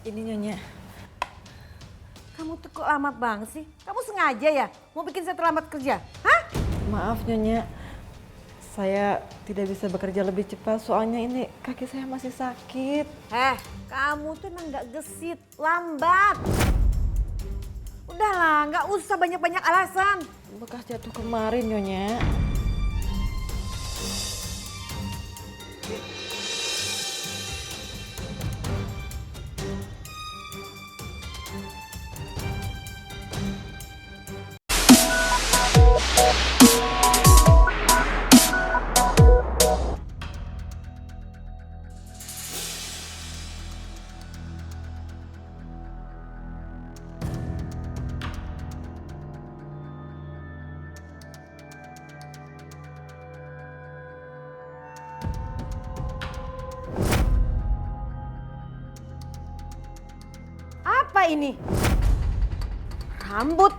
Ini Nyonya. Kamu tuh kok lama banget sih? Kamu sengaja ya mau bikin saya terlambat kerja? Hah? Maaf Nyonya, saya tidak bisa bekerja lebih cepat soalnya ini kaki saya masih sakit. Kamu tuh emang gak gesit, lambat. Udahlah, gak usah banyak-banyak alasan. Bekas jatuh kemarin Nyonya. Apa ini? Rambut?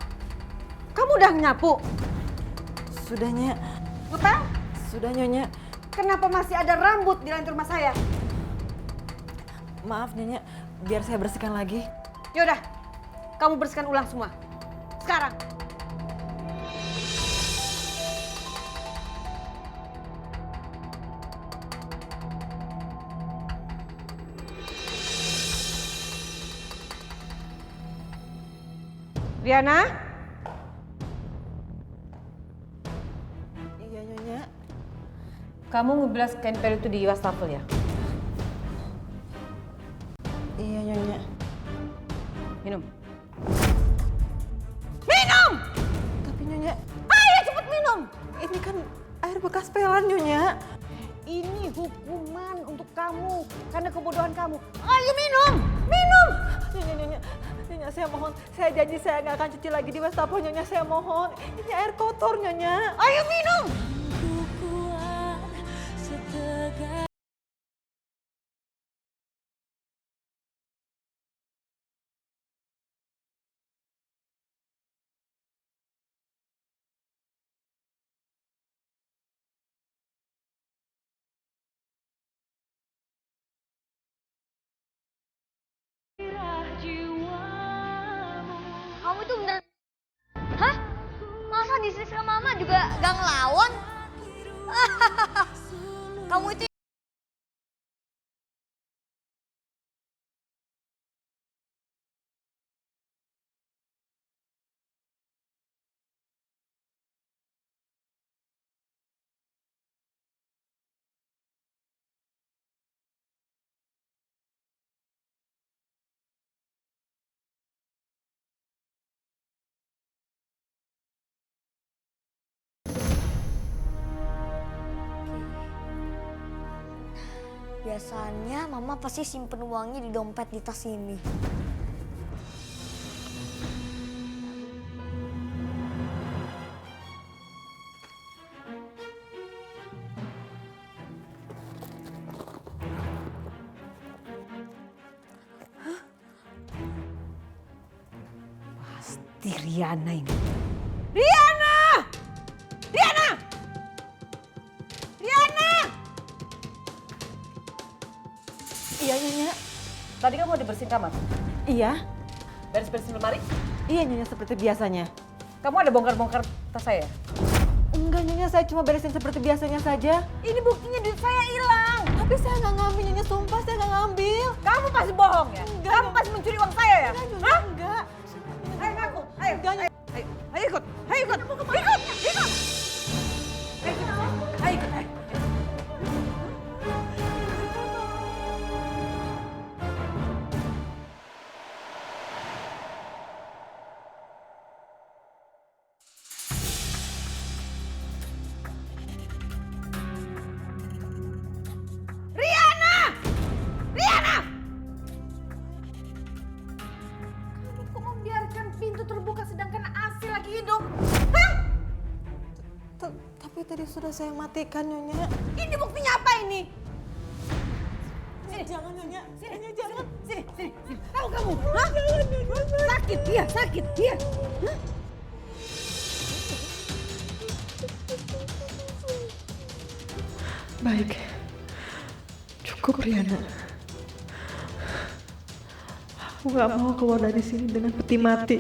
Kamu udah nyapu? Sudah Nyak. Apa? Sudah Nyonya. Kenapa masih ada rambut di lantai rumah saya? Maaf Nyonya, biar saya bersihkan lagi. Yaudah, kamu bersihkan ulang semua. Sekarang. Riana? Iya Nyonya. Kamu ngebilas kain pel itu di wastafel ya? Iya Nyonya. Minum. Minum! Tapi Nyonya, Ayo cepet minum! ini kan air bekas pelan Nyonya. Ini hukuman untuk kamu karena kebodohan kamu. Ayo minum! Minum! Nyonya saya mohon, saya janji saya nggak akan cuci lagi di wastafel Nyonya, saya mohon. Ini air kotor Nyonya. Ayo minum! Kamu tuh bener. Hah? Masa di sini sama mama juga gak ngelawan? Kamu itu biasanya mama pasti simpen uangnya di dompet di tas ini. Pasti Riana ini. Riana! Riana! Riana! Iya Nyonya. Tadi kamu udah bersihin kamar? Iya. Beres-beresin lemari? Iya Nyonya, seperti biasanya. Kamu ada bongkar-bongkar tas saya? Enggak Nyonya, saya cuma beresin seperti biasanya saja. Ini buktinya duit saya hilang. Tapi saya nggak ngambil Nyonya, sumpah saya nggak ngambil. Kamu pasti bohong ya? Enggak. Kamu pasti mencuri uang saya ya? Enggak Nyonya, Hah? enggak. Ayo ngaku, ayo, Enggak, ayo, ayo, ayo ikut, ayo ikut, ikut, ikut, ayo ikut, ayo ikut, ayo. Riana! Riana! Kamu kok membiarkan tadi sudah saya matikan, Nyonya. Ini buktinya apa ini? Jangan, Nyonya. Sini, jangan. Sini. Tahu kamu? Hah? Sakit dia. Hah? Baik. Cukup, Riana. Aku gak mau keluar dari sini dengan peti mati.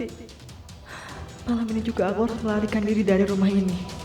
Malam ini juga aku harus melarikan diri dari rumah ini.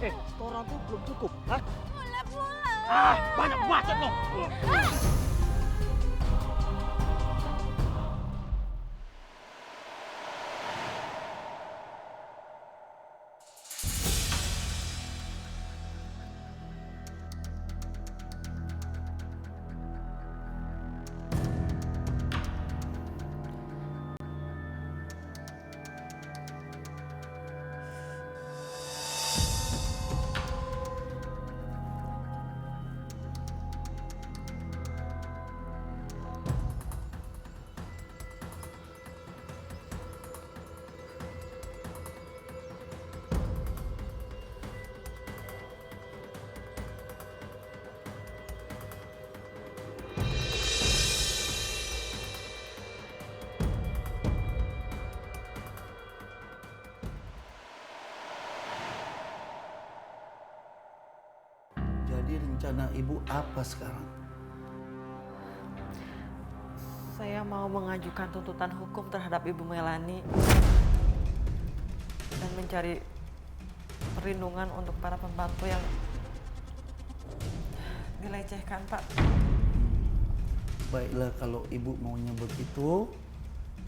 Setoran tuh belum cukup, hah? Pulang. Banyak bacot lo. Jadi rencana ibu apa sekarang? Saya mau mengajukan tuntutan hukum terhadap Ibu Melani dan mencari perlindungan untuk para pembantu yang dilecehkan, Pak. Baiklah kalau ibu maunya begitu,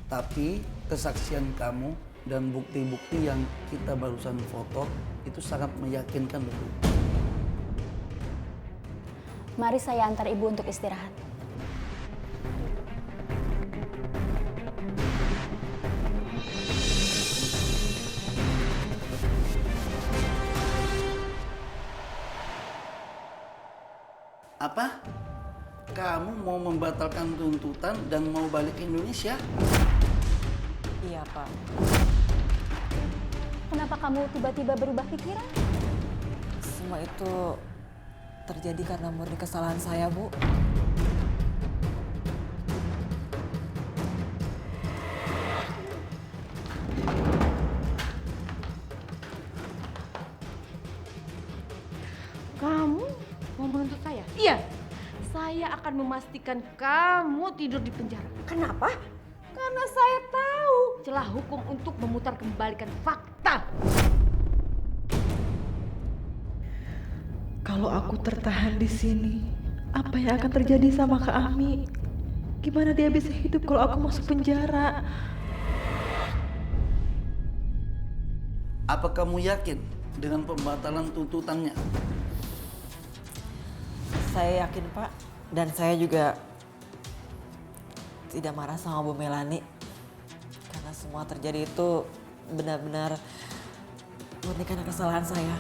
tapi kesaksian kamu dan bukti-bukti yang kita barusan foto itu sangat meyakinkan loh, Bu. Mari saya antar ibu untuk istirahat. Apa? Kamu mau membatalkan tuntutan dan mau balik ke Indonesia? Iya, Pak. Kenapa kamu tiba-tiba berubah pikiran? Semua itu terjadi karena murni kesalahan saya, Bu. Kamu mau menuntut saya? Iya. Saya akan memastikan kamu tidur di penjara. Kenapa? Karena saya tahu celah hukum untuk memutarkembalikan fakta. Kalau aku tertahan di sini, apa yang akan terjadi sama Kak Ami? Gimana dia bisa hidup kalau aku masuk penjara? Apa kamu yakin dengan pembatalan tuntutannya? Saya yakin, Pak. Dan saya juga tidak marah sama Bu Melani. Karena semua terjadi itu benar-benar murni karena kesalahan saya.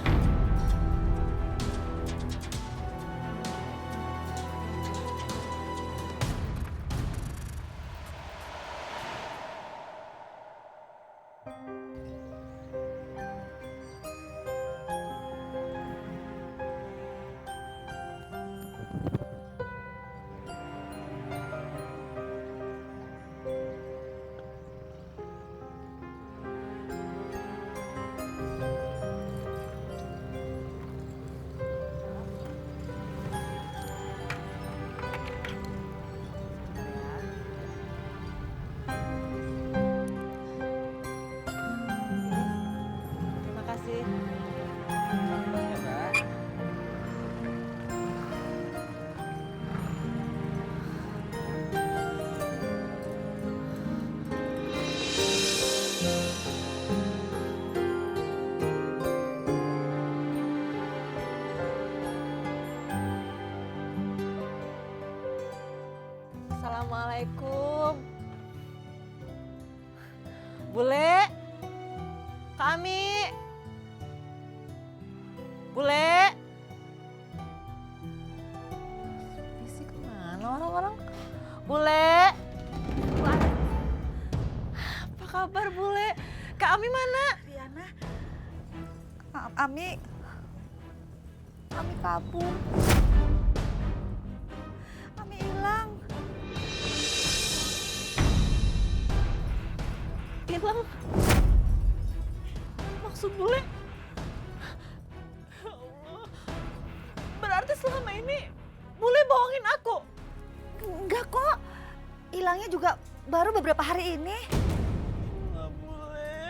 Assalamualaikum. Bule, kami. Bule. Isi kemana orang-orang? Bule. Apa kabar Bule? Kak Ami mana? Riana, Ami kabur. Ami hilang. Hilang. Maksud Bule? Ya Allah. Berarti selama ini Bule bohongin aku? Enggak kok. Hilangnya juga baru beberapa hari ini. Bule.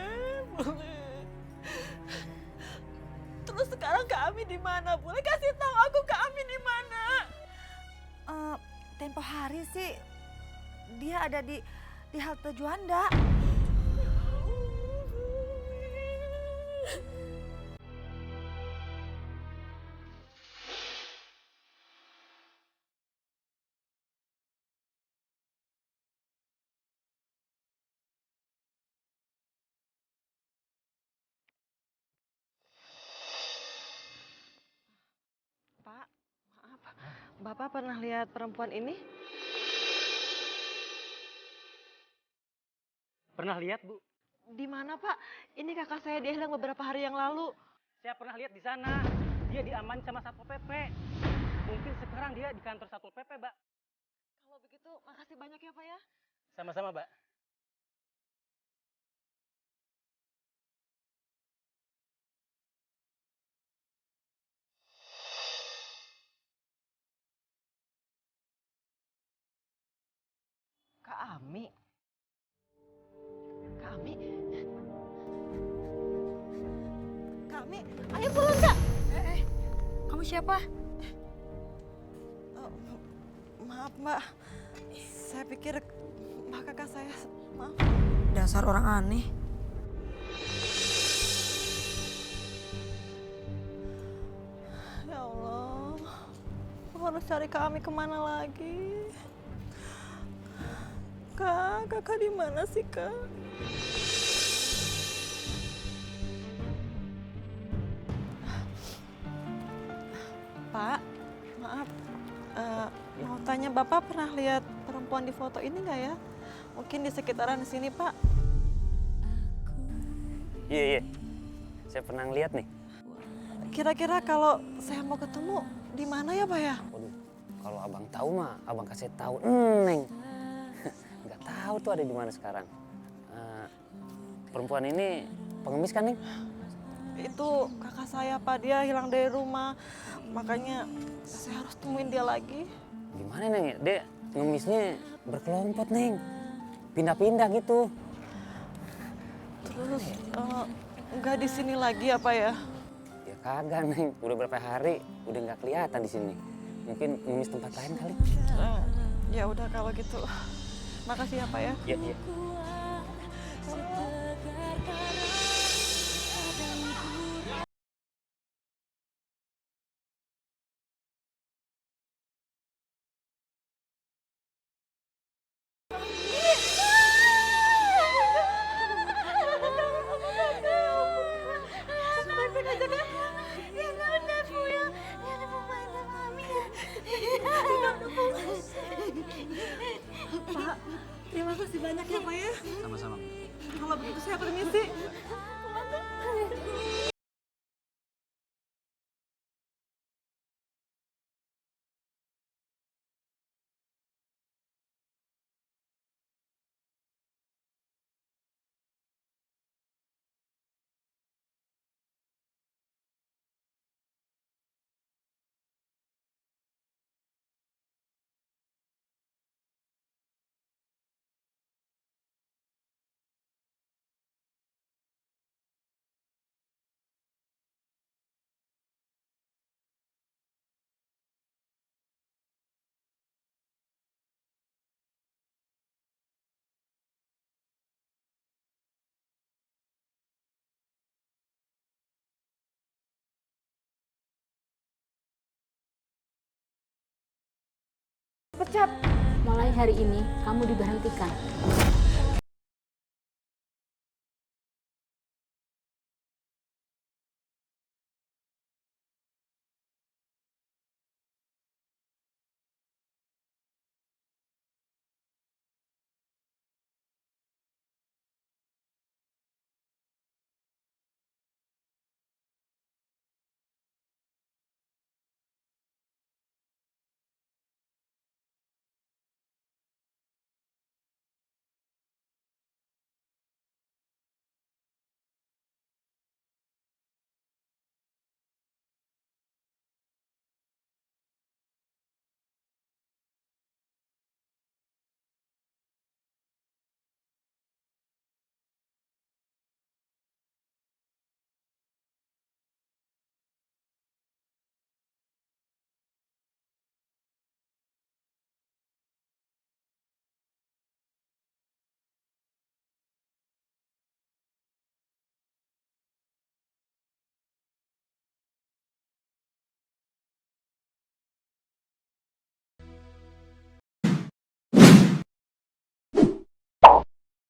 Terus sekarang Kak Ami di mana? Bule kasih tahu aku Kak Ami di mana? Tempo hari sih dia ada di halte Juanda. Pak, maaf. Bapak pernah lihat perempuan ini? Pernah lihat, Bu? Di mana, Pak? Ini kakak saya, dia hilang beberapa hari yang lalu. Saya pernah lihat di sana. Dia diaman sama Satpol PP. Mungkin sekarang dia di kantor Satpol PP, Mbak. Kalau begitu, makasih banyak ya, Pak ya. Sama-sama, Mbak. Kak Ami. Kak Ami. Kak Ami, ayo pulang, Kak. Kamu siapa? Maaf, Mbak. Saya pikir Mbak kakak saya. Maaf. Dasar orang aneh. Ya Allah. Aku harus cari Kak Ami kemana lagi? Kak, kakak di mana sih, Kak? Pak, maaf. Mau tanya, Bapak pernah lihat perempuan di foto ini nggak ya? Mungkin di sekitaran sini, Pak. Iya. Saya pernah ngeliat nih. Kira-kira kalau saya mau ketemu, di mana ya, Pak ya? Waduh, kalau abang tahu mah, abang kasih tahu, Neng. Nggak tahu tuh ada di mana sekarang. Perempuan ini pengemis kan, Neng? Itu kakak saya, Pak. Dia hilang dari rumah. Makanya saya harus temuin dia lagi. Gimana, Neng? Dia ngemisnya berkelompok, Neng. Pindah-pindah gitu. Terus nggak di sini lagi apa ya? Ya kagak, Neng. Udah berapa hari udah nggak kelihatan di sini. Mungkin ngemis tempat lain kali. Ya udah kalau gitu. Makasih ya, Pak ya. Iya. Pak, terima kasih banyak ya, Pak ya. Sama-sama. Kalau begitu saya permisi. Pecat. mulai hari ini kamu diberhentikan.